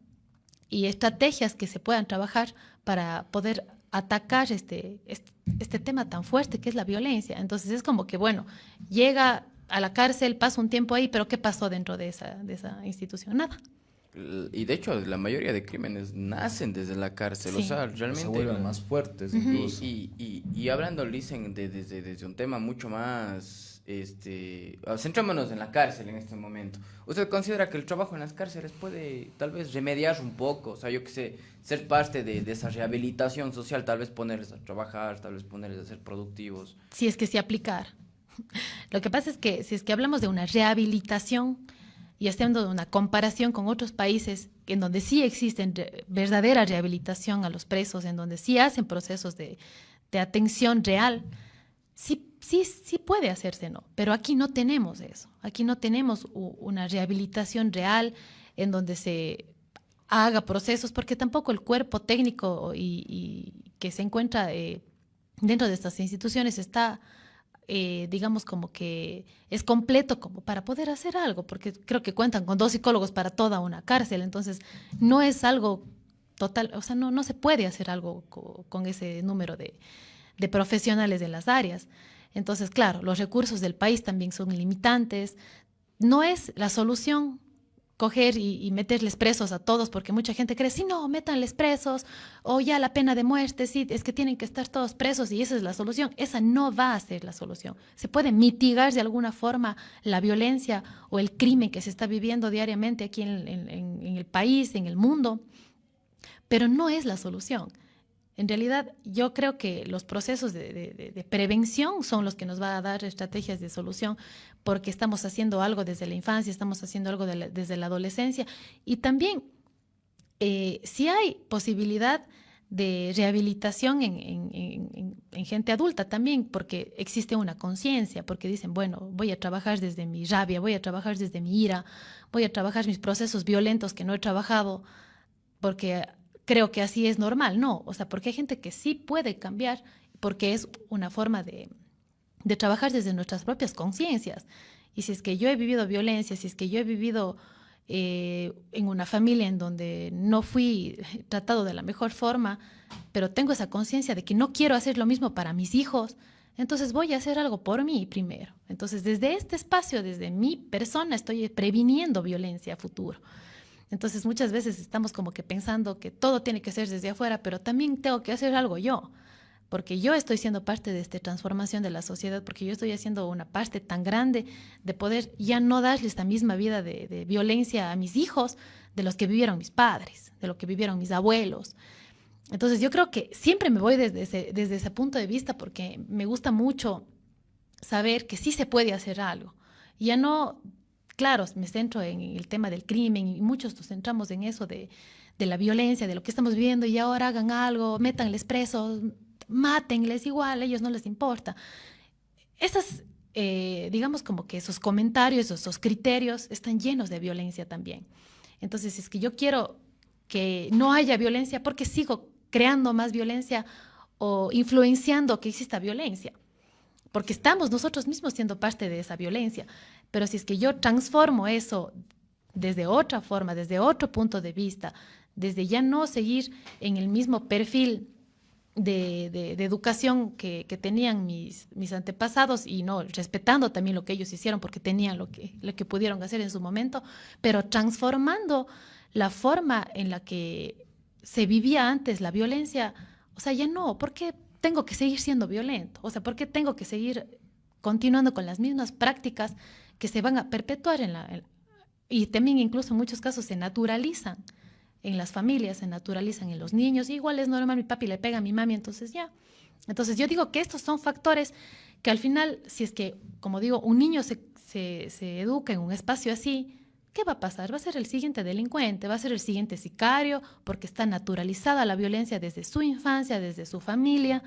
y estrategias que se puedan trabajar para poder atacar este tema tan fuerte que es la violencia. Entonces es como que, bueno, llega a la cárcel, pasa un tiempo ahí, pero ¿qué pasó dentro de esa institución? Nada. Y de hecho, la mayoría de crímenes nacen desde la cárcel, sí. O sea, realmente... Se vuelven más fuertes incluso. Y hablando, dicen, desde un tema mucho más... centrémonos en la cárcel en este momento. ¿Usted considera que el trabajo en las cárceles puede tal vez remediar un poco? O sea, yo qué sé, ser parte de esa rehabilitación social, tal vez ponerles a trabajar, tal vez ponerles a ser productivos. Si es que se aplicar. Lo que pasa es que si es que hablamos de una rehabilitación y haciendo una comparación con otros países en donde sí existen verdadera rehabilitación a los presos, en donde sí hacen procesos de atención real, sí puede hacerse, ¿no? Pero aquí no tenemos eso. Aquí no tenemos una rehabilitación real en donde se haga procesos, porque tampoco el cuerpo técnico y que se encuentra dentro de estas instituciones está, digamos, como que es completo como para poder hacer algo, porque creo que cuentan con 2 psicólogos para toda una cárcel, entonces no es algo total, o sea, no se puede hacer algo con ese número de profesionales de las áreas. Entonces, claro, los recursos del país también son limitantes. No es la solución coger y meterles presos a todos, porque mucha gente cree, sí, no, métanles presos, o ya la pena de muerte, sí, es que tienen que estar todos presos y esa es la solución. Esa no va a ser la solución. Se puede mitigar de alguna forma la violencia o el crimen que se está viviendo diariamente aquí en el país, en el mundo, pero no es la solución. En realidad, yo creo que los procesos de prevención son los que nos van a dar estrategias de solución, porque estamos haciendo algo desde la infancia, estamos haciendo algo desde la adolescencia. Y también, si hay posibilidad de rehabilitación en gente adulta también, porque existe una conciencia, porque dicen, bueno, voy a trabajar desde mi rabia, voy a trabajar desde mi ira, voy a trabajar mis procesos violentos que no he trabajado, porque... creo que así es normal, no, o sea, porque hay gente que sí puede cambiar porque es una forma de trabajar desde nuestras propias conciencias. Y si es que yo he vivido violencia, si es que yo he vivido en una familia en donde no fui tratado de la mejor forma, pero tengo esa conciencia de que no quiero hacer lo mismo para mis hijos, entonces voy a hacer algo por mí primero. Entonces, desde este espacio, desde mi persona, estoy previniendo violencia a futuro. Entonces, muchas veces estamos como que pensando que todo tiene que ser desde afuera, pero también tengo que hacer algo yo, porque yo estoy siendo parte de esta transformación de la sociedad, porque yo estoy haciendo una parte tan grande de poder ya no darle esta misma vida de violencia a mis hijos de los que vivieron mis padres, de lo que vivieron mis abuelos. Entonces yo creo que siempre me voy desde ese punto de vista, porque me gusta mucho saber que sí se puede hacer algo. Ya no, claro, me centro en el tema del crimen y muchos nos centramos en eso de la violencia, de lo que estamos viviendo, y ahora hagan algo, métanles presos, mátenles igual, a ellos no les importa. Esas, digamos como que esos comentarios, esos criterios están llenos de violencia también. Entonces, es que yo quiero que no haya violencia porque sigo creando más violencia o influenciando que exista violencia, porque estamos nosotros mismos siendo parte de esa violencia. Pero si es que yo transformo eso desde otra forma, desde otro punto de vista, desde ya no seguir en el mismo perfil de educación que tenían mis antepasados, y no respetando también lo que ellos hicieron porque tenían lo que pudieron hacer en su momento, pero transformando la forma en la que se vivía antes la violencia. O sea, ya no, ¿por qué tengo que seguir siendo violento? O sea, ¿por qué tengo que seguir continuando con las mismas prácticas que se van a perpetuar y también incluso en muchos casos se naturalizan en las familias, se naturalizan en los niños? Igual es normal, mi papi le pega a mi mami, entonces ya. Entonces yo digo que estos son factores que al final, si es que, como digo, un niño se educa en un espacio así, ¿qué va a pasar? Va a ser el siguiente delincuente, va a ser el siguiente sicario, porque está naturalizada la violencia desde su infancia, desde su familia,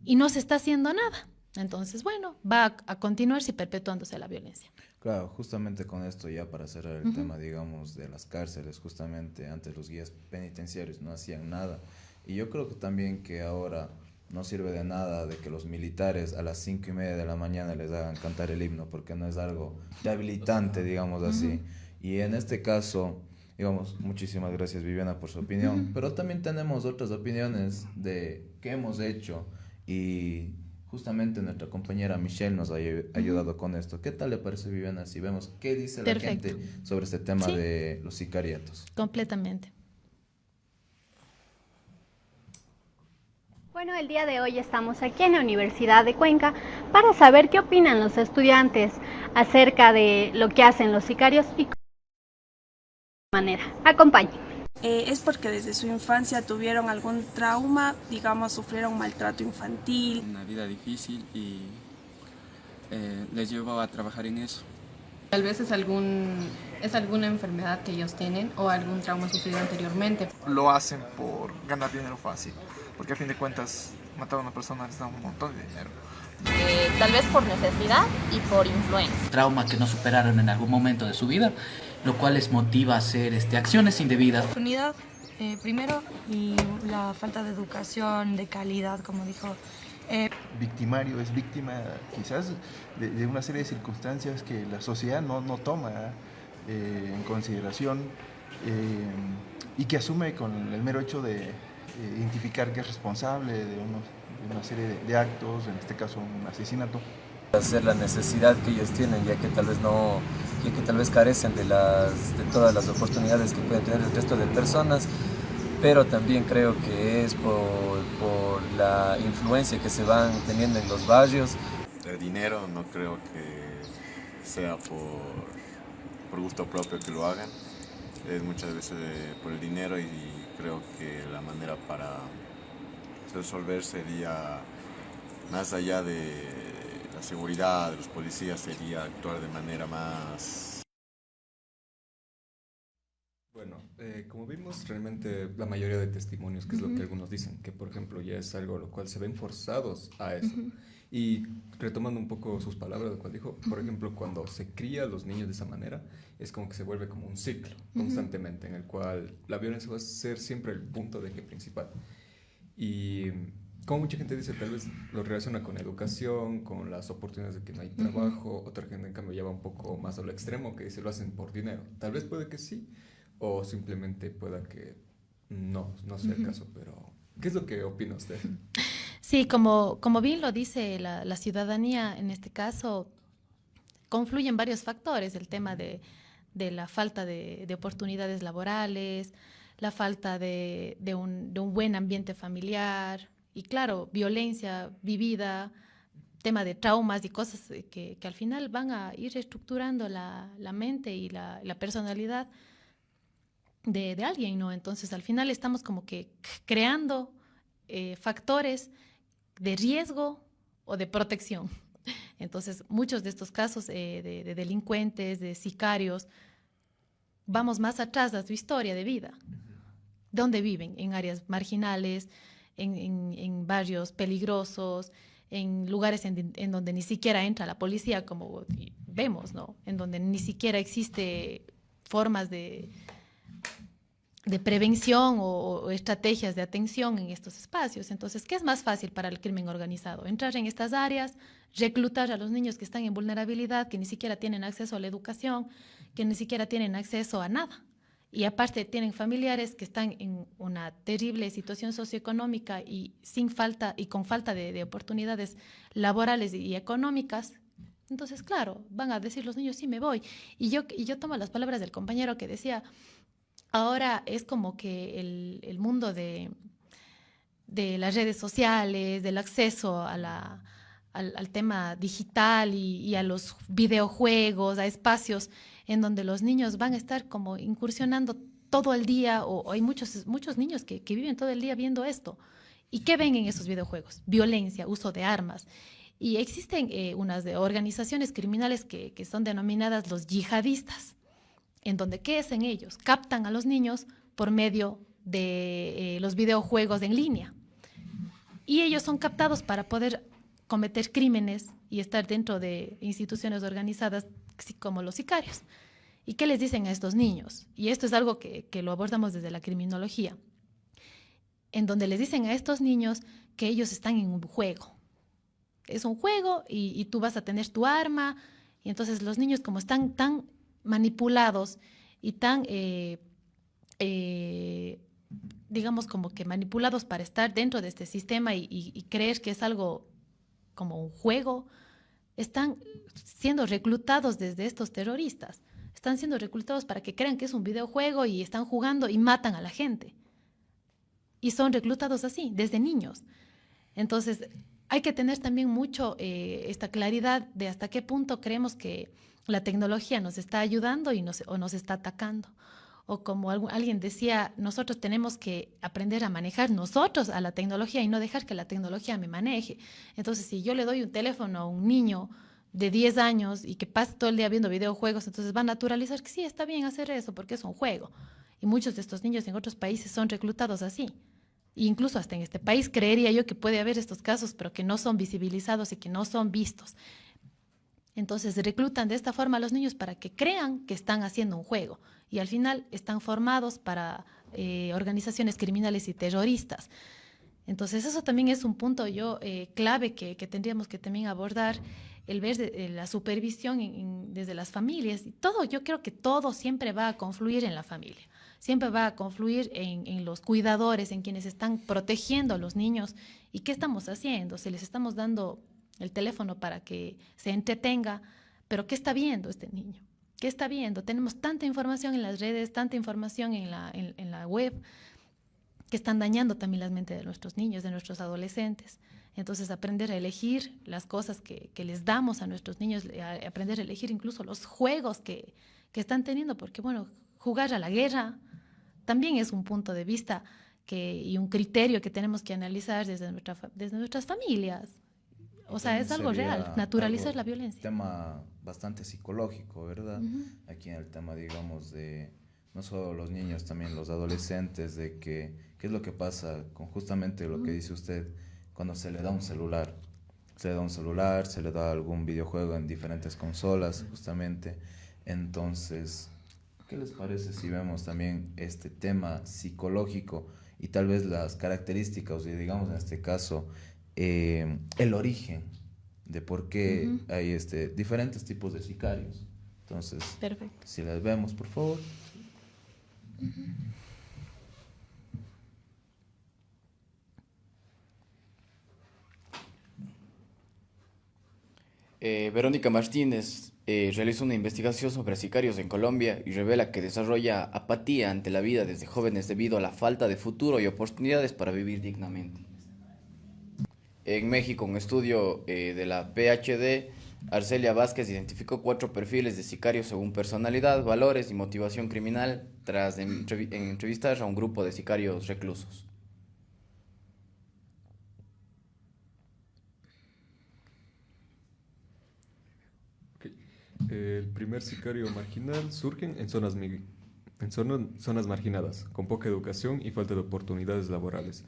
y no se está haciendo nada. Entonces, bueno, va a continuarse perpetuándose la violencia. Claro, justamente con esto ya para cerrar el tema, digamos, de las cárceles, justamente antes los guías penitenciarios no hacían nada. Y yo creo que también que ahora no sirve de nada de que los militares a las 5:30 de la mañana les hagan cantar el himno, porque no es algo debilitante, digamos así. Y en este caso, digamos, muchísimas gracias Viviana por su opinión, pero también tenemos otras opiniones de qué hemos hecho, y justamente nuestra compañera Michelle nos ha ayudado con esto. ¿Qué tal le parece, Viviana, si vemos qué dice la gente sobre este tema de los sicariatos? Completamente. Bueno, el día de hoy estamos aquí en la Universidad de Cuenca para saber qué opinan los estudiantes acerca de lo que hacen los sicarios y de qué manera. Acompáñenme. Es porque desde su infancia tuvieron algún trauma, digamos, sufrieron maltrato infantil. Una vida difícil y les llevó a trabajar en eso. Tal vez es alguna enfermedad que ellos tienen o algún trauma sufrido anteriormente. Lo hacen por ganar dinero fácil, porque a fin de cuentas matar a una persona les da un montón de dinero. Tal vez por necesidad y por influencia. Trauma que no superaron en algún momento de su vida, lo cual les motiva a hacer acciones indebidas. Oportunidad, primero, y la falta de educación, de calidad, como dijo. Victimario es víctima quizás de una serie de circunstancias que la sociedad no toma en consideración y que asume con el mero hecho de identificar que es responsable de una serie de actos, en este caso un asesinato. Hacer la necesidad que ellos tienen, ya que tal vez carecen de todas las oportunidades que pueden tener el resto de personas, pero también creo que es por la influencia que se van teniendo en los barrios. El dinero no creo que sea por gusto propio que lo hagan, es muchas veces por el dinero, y creo que la manera para resolver sería, más allá de la seguridad de los policías, sería actuar de manera más... Bueno, como vimos realmente la mayoría de testimonios, que es lo que algunos dicen, que por ejemplo ya es algo lo cual se ven forzados a eso. Y retomando un poco sus palabras, lo cual dijo, por ejemplo, cuando se cría a los niños de esa manera, es como que se vuelve como un ciclo constantemente, en el cual la violencia va a ser siempre el punto de eje principal. Y como mucha gente dice, tal vez lo relaciona con educación, con las oportunidades de que no hay trabajo. Otra gente, en cambio, ya va un poco más a lo extremo, que dice lo hacen por dinero. Tal vez puede que sí, o simplemente pueda que no sea el caso, pero ¿qué es lo que opina usted? Sí, como bien lo dice la ciudadanía, en este caso, confluyen varios factores, el tema de la falta de oportunidades laborales, la falta de un buen ambiente familiar y, claro, violencia vivida, tema de traumas y cosas que al final van a ir estructurando la mente y la personalidad de alguien, ¿no? Entonces, al final estamos como que creando factores de riesgo o de protección. Entonces, muchos de estos casos de delincuentes, de sicarios, vamos más atrás a su historia de vida. ¿Dónde viven? En áreas marginales, en barrios peligrosos, en lugares en donde ni siquiera entra la policía, como vemos, ¿no? En donde ni siquiera existe formas de prevención o estrategias de atención en estos espacios. Entonces, ¿qué es más fácil para el crimen organizado? Entrar en estas áreas, reclutar a los niños que están en vulnerabilidad, que ni siquiera tienen acceso a la educación, que ni siquiera tienen acceso a nada. Y aparte tienen familiares que están en una terrible situación socioeconómica y con falta de oportunidades laborales y económicas. Entonces, claro, van a decir los niños, sí, me voy. Y yo tomo las palabras del compañero que decía, ahora es como que el mundo de las redes sociales, del acceso al tema digital y a los videojuegos, a espacios en donde los niños van a estar como incursionando todo el día, o hay muchos niños que viven todo el día viendo esto. ¿Y qué ven en esos videojuegos? Violencia, uso de armas. Y existen unas organizaciones criminales que son denominadas los yihadistas, en donde, ¿qué hacen ellos? Captan a los niños por medio de los videojuegos en línea. Y ellos son captados para poder cometer crímenes y estar dentro de instituciones organizadas como los sicarios. ¿Y qué les dicen a estos niños? Y esto es algo que lo abordamos desde la criminología, en donde les dicen a estos niños que ellos están en un juego. Es un juego y tú vas a tener tu arma, y entonces los niños, como están tan manipulados y tan, digamos, como que manipulados para estar dentro de este sistema y creer que es algo como un juego, están siendo reclutados desde estos terroristas. Están siendo reclutados para que crean que es un videojuego y están jugando y matan a la gente. Y son reclutados así, desde niños. Entonces, hay que tener también mucho esta claridad de hasta qué punto creemos que la tecnología nos está ayudando o nos está atacando. O como alguien decía, nosotros tenemos que aprender a manejar nosotros a la tecnología y no dejar que la tecnología me maneje. Entonces, si yo le doy un teléfono a un niño de 10 años y que pasa todo el día viendo videojuegos, entonces va a naturalizar que sí, está bien hacer eso porque es un juego. Y muchos de estos niños en otros países son reclutados así. E incluso hasta en este país creería yo que puede haber estos casos, pero que no son visibilizados y que no son vistos. Entonces reclutan de esta forma a los niños para que crean que están haciendo un juego y al final están formados para organizaciones criminales y terroristas. Entonces eso también es un punto clave que tendríamos que también abordar, el ver la supervisión desde las familias. Y todo, yo creo que todo siempre va a confluir en la familia, siempre va a confluir en los cuidadores, en quienes están protegiendo a los niños. ¿Y qué estamos haciendo? Si les estamos dando el teléfono para que se entretenga, pero ¿qué está viendo este niño? ¿Qué está viendo? Tenemos tanta información en las redes, tanta información en la web, que están dañando también la mente de nuestros niños, de nuestros adolescentes. Entonces, aprender a elegir las cosas que les damos a nuestros niños, aprender a elegir incluso los juegos que están teniendo, porque, bueno, jugar a la guerra también es un punto de vista y un criterio que tenemos que analizar desde nuestras familias. O sea, es algo real, naturalizar la violencia. Un tema bastante psicológico, ¿verdad? Aquí en el tema, digamos, de no solo los niños, también los adolescentes, de qué es lo que pasa con justamente lo que dice usted, cuando se le da un celular. Se le da un celular, se le da algún videojuego en diferentes consolas, justamente. Entonces, ¿qué les parece si vemos también este tema psicológico y tal vez las características, y digamos en este caso, el origen de por qué hay diferentes tipos de sicarios. Entonces, perfecto. Si las vemos, por favor. Verónica Martínez realizó una investigación sobre sicarios en Colombia y revela que desarrolla apatía ante la vida desde jóvenes debido a la falta de futuro y oportunidades para vivir dignamente. En México, un estudio de la PhD, Arcelia Vázquez identificó 4 perfiles de sicarios según personalidad, valores y motivación criminal tras entrevistar a un grupo de sicarios reclusos. El primer sicario marginal surgen en zonas marginadas, con poca educación y falta de oportunidades laborales,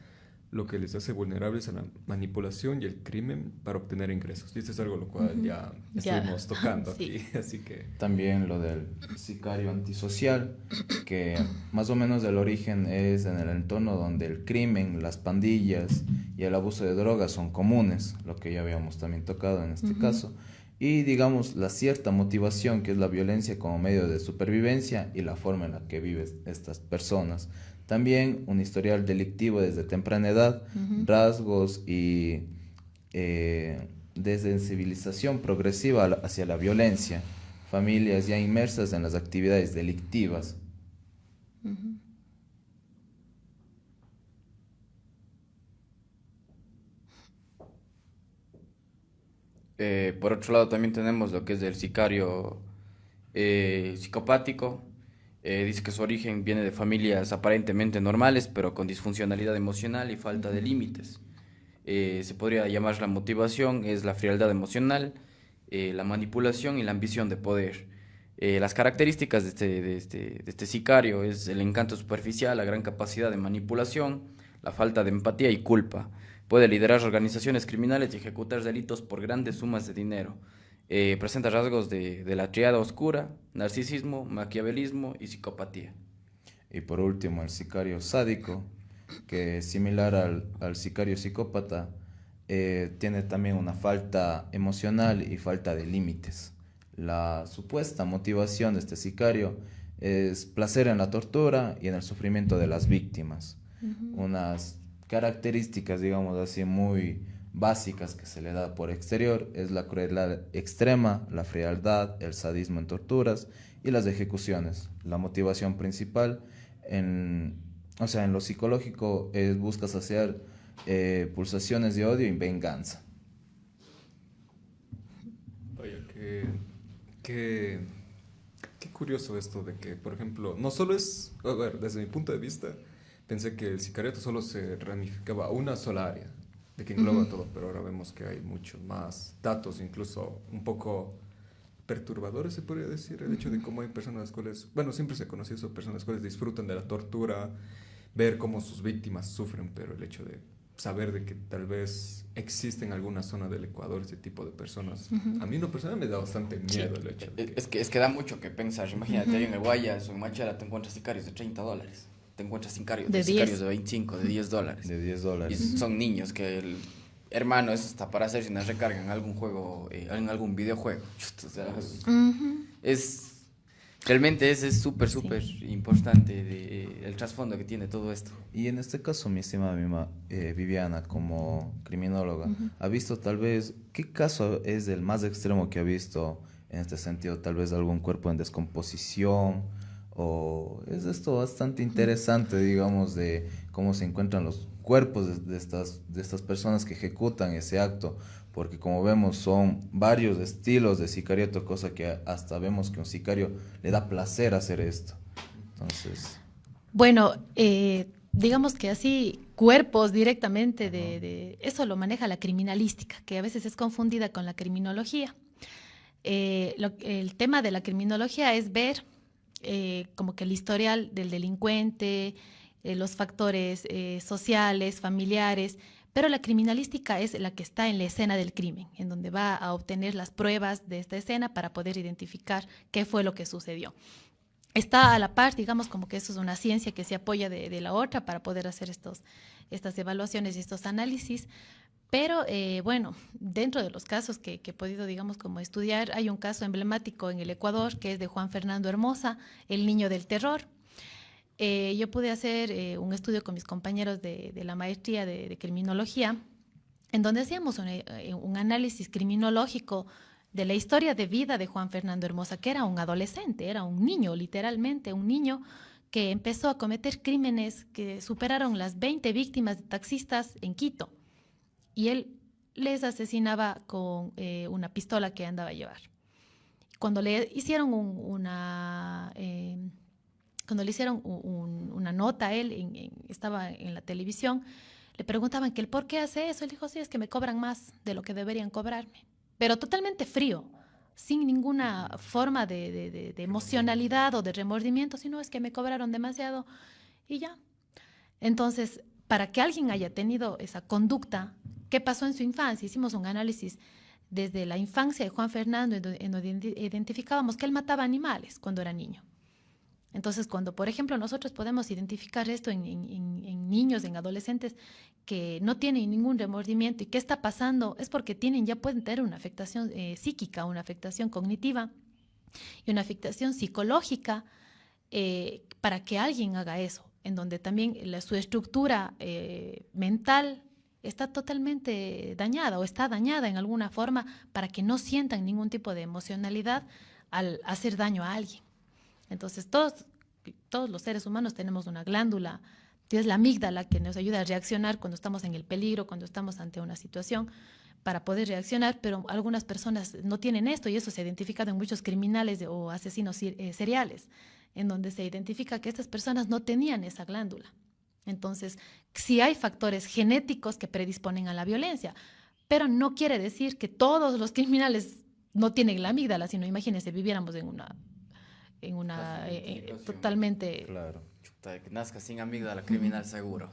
lo que les hace vulnerables a la manipulación y el crimen para obtener ingresos. Y esto es algo lo cual ya estuvimos tocando aquí, así que... También lo del sicario antisocial, que más o menos el origen es en el entorno donde el crimen, las pandillas y el abuso de drogas son comunes, lo que ya habíamos también tocado en este caso. Y digamos la cierta motivación que es la violencia como medio de supervivencia y la forma en la que viven estas personas. También un historial delictivo desde temprana edad, rasgos y desensibilización progresiva hacia la violencia, familias ya inmersas en las actividades delictivas. Por otro lado también tenemos lo que es el sicario psicopático. Dice que su origen viene de familias aparentemente normales, pero con disfuncionalidad emocional y falta de límites. Se podría llamar la motivación, es la frialdad emocional, la manipulación y la ambición de poder. Las características de este sicario es el encanto superficial, la gran capacidad de manipulación, la falta de empatía y culpa. Puede liderar organizaciones criminales y ejecutar delitos por grandes sumas de dinero. Presenta rasgos de la triada oscura, narcisismo, maquiavelismo y psicopatía. Y por último, el sicario sádico, que similar al sicario psicópata, tiene también una falta emocional y falta de límites. La supuesta motivación de este sicario es placer en la tortura y en el sufrimiento de las víctimas. Unas características, digamos así, muy básicas que se le da por exterior es la crueldad extrema, la frialdad, el sadismo en torturas y las ejecuciones. La motivación principal en lo psicológico busca saciar pulsaciones de odio y venganza. Oye, qué curioso esto de que, por ejemplo, no solo es, a ver, desde mi punto de vista, pensé que el sicariato solo se ramificaba a una sola área, de que engloba todo, pero ahora vemos que hay muchos más datos, incluso un poco perturbadores, se podría decir, el hecho de cómo hay personas las cuales, bueno, siempre se ha conocido eso, personas las cuales disfrutan de la tortura, ver cómo sus víctimas sufren, pero el hecho de saber de que tal vez existe en alguna zona del Ecuador ese tipo de personas, a mí en lo personal me da bastante miedo el hecho de que... Es que da mucho que pensar. Imagínate, ahí en el Guayas o en Machala te encuentras sicarios de $30. Te encuentras sicarios de 25, de $10. De $10. Y son niños que el hermano es hasta para hacerse una recarga en algún juego, en algún videojuego. O sea, realmente es súper importante el trasfondo que tiene todo esto. Y en este caso, mi estimada Viviana, como criminóloga, ¿ha visto tal vez qué caso es el más extremo que ha visto en este sentido? Tal vez algún cuerpo en descomposición, o es esto bastante interesante, digamos, de cómo se encuentran los cuerpos de estas personas que ejecutan ese acto, porque como vemos son varios estilos de sicariato, cosa que hasta vemos que un sicario le da placer hacer esto. Entonces... Bueno, digamos que así cuerpos directamente de eso lo maneja la criminalística, que a veces es confundida con la criminología. El tema de la criminología es ver como que el historial del delincuente, los factores sociales, familiares, pero la criminalística es la que está en la escena del crimen, en donde va a obtener las pruebas de esta escena para poder identificar qué fue lo que sucedió. está a la par, digamos, como que eso es una ciencia que se apoya de la otra para poder hacer estas evaluaciones y estos análisis. Pero bueno, dentro de los casos que he podido, digamos, como estudiar, hay un caso emblemático en el Ecuador que es de Juan Fernando Hermosa, el niño del terror. Yo pude hacer un estudio con mis compañeros de la maestría de criminología, en donde hacíamos un análisis criminológico de la historia de vida de Juan Fernando Hermosa, que era un adolescente, era un niño, literalmente, un niño que empezó a cometer crímenes que superaron las 20 víctimas de taxistas en Quito. Y él les asesinaba con una pistola que andaba a llevar. Cuando le hicieron una nota a él, estaba en la televisión, le preguntaban que el por qué hace eso. Él dijo, sí, es que me cobran más de lo que deberían cobrarme. Pero totalmente frío, sin ninguna forma de emocionalidad o de remordimiento, sino es que me cobraron demasiado y ya. Entonces, para que alguien haya tenido esa conducta, ¿qué pasó en su infancia? Hicimos un análisis desde la infancia de Juan Fernando, en donde identificábamos que él mataba animales cuando era niño. Entonces, cuando, por ejemplo, nosotros podemos identificar esto en niños, en adolescentes que no tienen ningún remordimiento y qué está pasando, es porque pueden tener una afectación psíquica, una afectación cognitiva y una afectación psicológica para que alguien haga eso, en donde también su estructura mental está totalmente dañada o está dañada en alguna forma para que no sientan ningún tipo de emocionalidad al hacer daño a alguien. Entonces, todos los seres humanos tenemos una glándula, que es la amígdala, que nos ayuda a reaccionar cuando estamos en el peligro, cuando estamos ante una situación, para poder reaccionar, pero algunas personas no tienen esto y eso se ha identificado en muchos criminales o asesinos seriales, en donde se identifica que estas personas no tenían esa glándula. Entonces, sí hay factores genéticos que predisponen a la violencia, pero no quiere decir que todos los criminales no tienen la amígdala, sino imagínense, viviéramos en una totalmente... Claro, chuta, que nazca sin amígdala criminal seguro.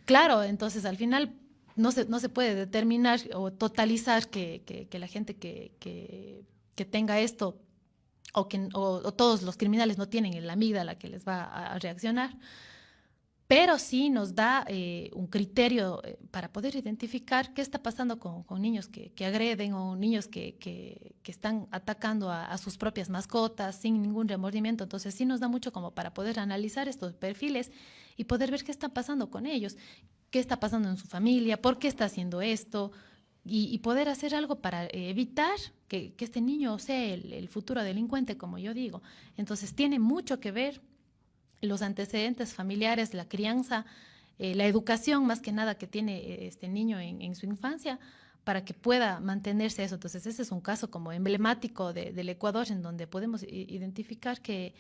Claro, entonces al final no se puede determinar o totalizar que la gente que tenga esto o todos los criminales no tienen la amígdala que les va a reaccionar, pero sí nos da un criterio para poder identificar qué está pasando con niños que agreden o niños que están atacando a sus propias mascotas sin ningún remordimiento. Entonces sí nos da mucho como para poder analizar estos perfiles y poder ver qué está pasando con ellos, qué está pasando en su familia, por qué está haciendo esto y poder hacer algo para evitar que este niño sea el futuro delincuente, como yo digo. Entonces tiene mucho que ver los antecedentes familiares, la crianza, la educación más que nada que tiene este niño en su infancia para que pueda mantenerse eso. Entonces ese es un caso como emblemático del Ecuador en donde podemos identificar que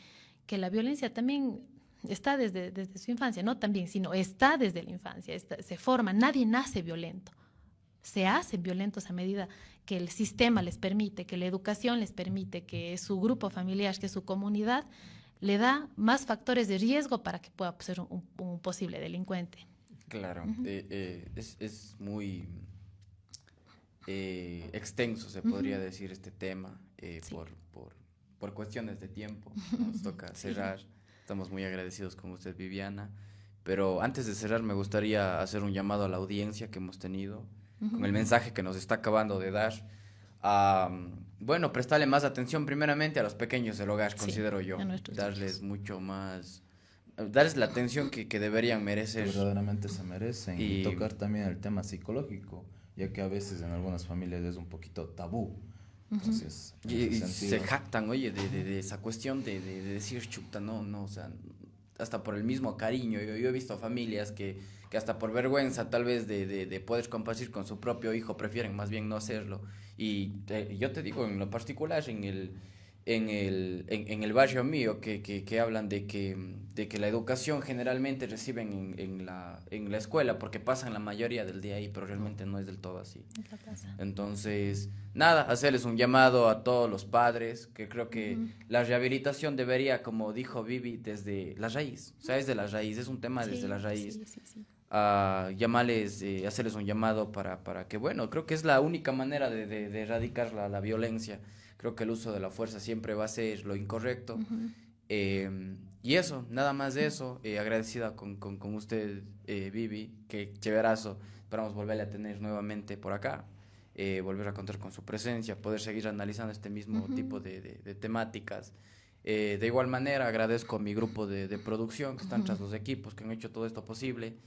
la violencia también está desde su infancia, no también, sino está desde la infancia, se forma, nadie nace violento. Se hacen violentos a medida que el sistema les permite, que la educación les permite, que su grupo familiar, que su comunidad le da más factores de riesgo para que pueda ser un posible delincuente. Claro, es muy extenso, se podría decir, este tema, sí. por cuestiones de tiempo. Nos toca cerrar. Estamos muy agradecidos con usted, Viviana. Pero antes de cerrar, me gustaría hacer un llamado a la audiencia que hemos tenido, con el mensaje que nos está acabando de dar. Bueno, prestarle más atención primeramente a los pequeños del hogar, sí, considero yo. Darles mucho más, darles la atención que deberían merecer. Verdaderamente se merecen. Y tocar también el tema psicológico, ya que a veces en algunas familias es un poquito tabú. Entonces, y se jactan, oye, de esa cuestión de decir chuta, no, o sea, hasta por el mismo cariño. Yo he visto familias que hasta por vergüenza tal vez de poder compartir con su propio hijo prefieren más bien no hacerlo. Y yo te digo en lo particular en el barrio mío que hablan de que la educación generalmente reciben en la escuela porque pasan la mayoría del día ahí, pero realmente no es del todo así. Entonces, nada, hacerles un llamado a todos los padres, que creo que la rehabilitación debería, como dijo Vivi, desde la raíz, o sea, es de la raíz, es un tema desde la raíz. Sí. Llamarles, hacerles un llamado para que, bueno, creo que es la única manera de erradicar la violencia. Creo que el uso de la fuerza siempre va a ser lo incorrecto. Y eso, nada más de eso, agradecida con usted, Vivi, que chéverazo, esperamos volverle a tener nuevamente por acá, volver a contar con su presencia, poder seguir analizando este mismo tipo de temáticas. De igual manera, agradezco a mi grupo de producción, que están tras los equipos, que han hecho todo esto posible,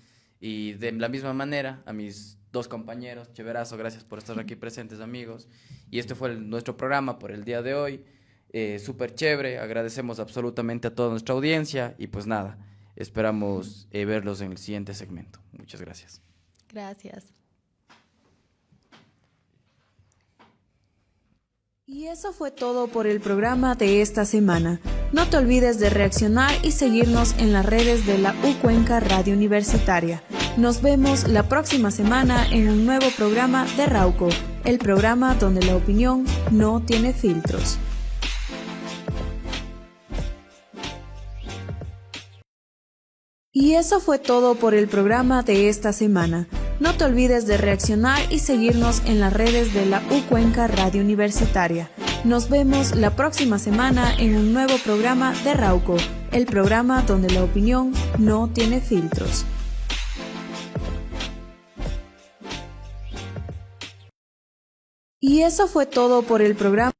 y de la misma manera, a mis 2 compañeros, chéverazo, gracias por estar aquí presentes, amigos, y este fue nuestro programa por el día de hoy. Súper chévere, agradecemos absolutamente a toda nuestra audiencia y pues nada, esperamos verlos en el siguiente segmento. Muchas gracias. Gracias. Y eso fue todo por el programa de esta semana. No te olvides de reaccionar y seguirnos en las redes de la U Cuenca Radio Universitaria. Nos vemos la próxima semana en un nuevo programa de Rauco, el programa donde la opinión no tiene filtros. Y eso fue todo por el programa de esta semana. No te olvides de reaccionar y seguirnos en las redes de la U Cuenca Radio Universitaria. Nos vemos la próxima semana en un nuevo programa de Rauco, el programa donde la opinión no tiene filtros. Y eso fue todo por el programa.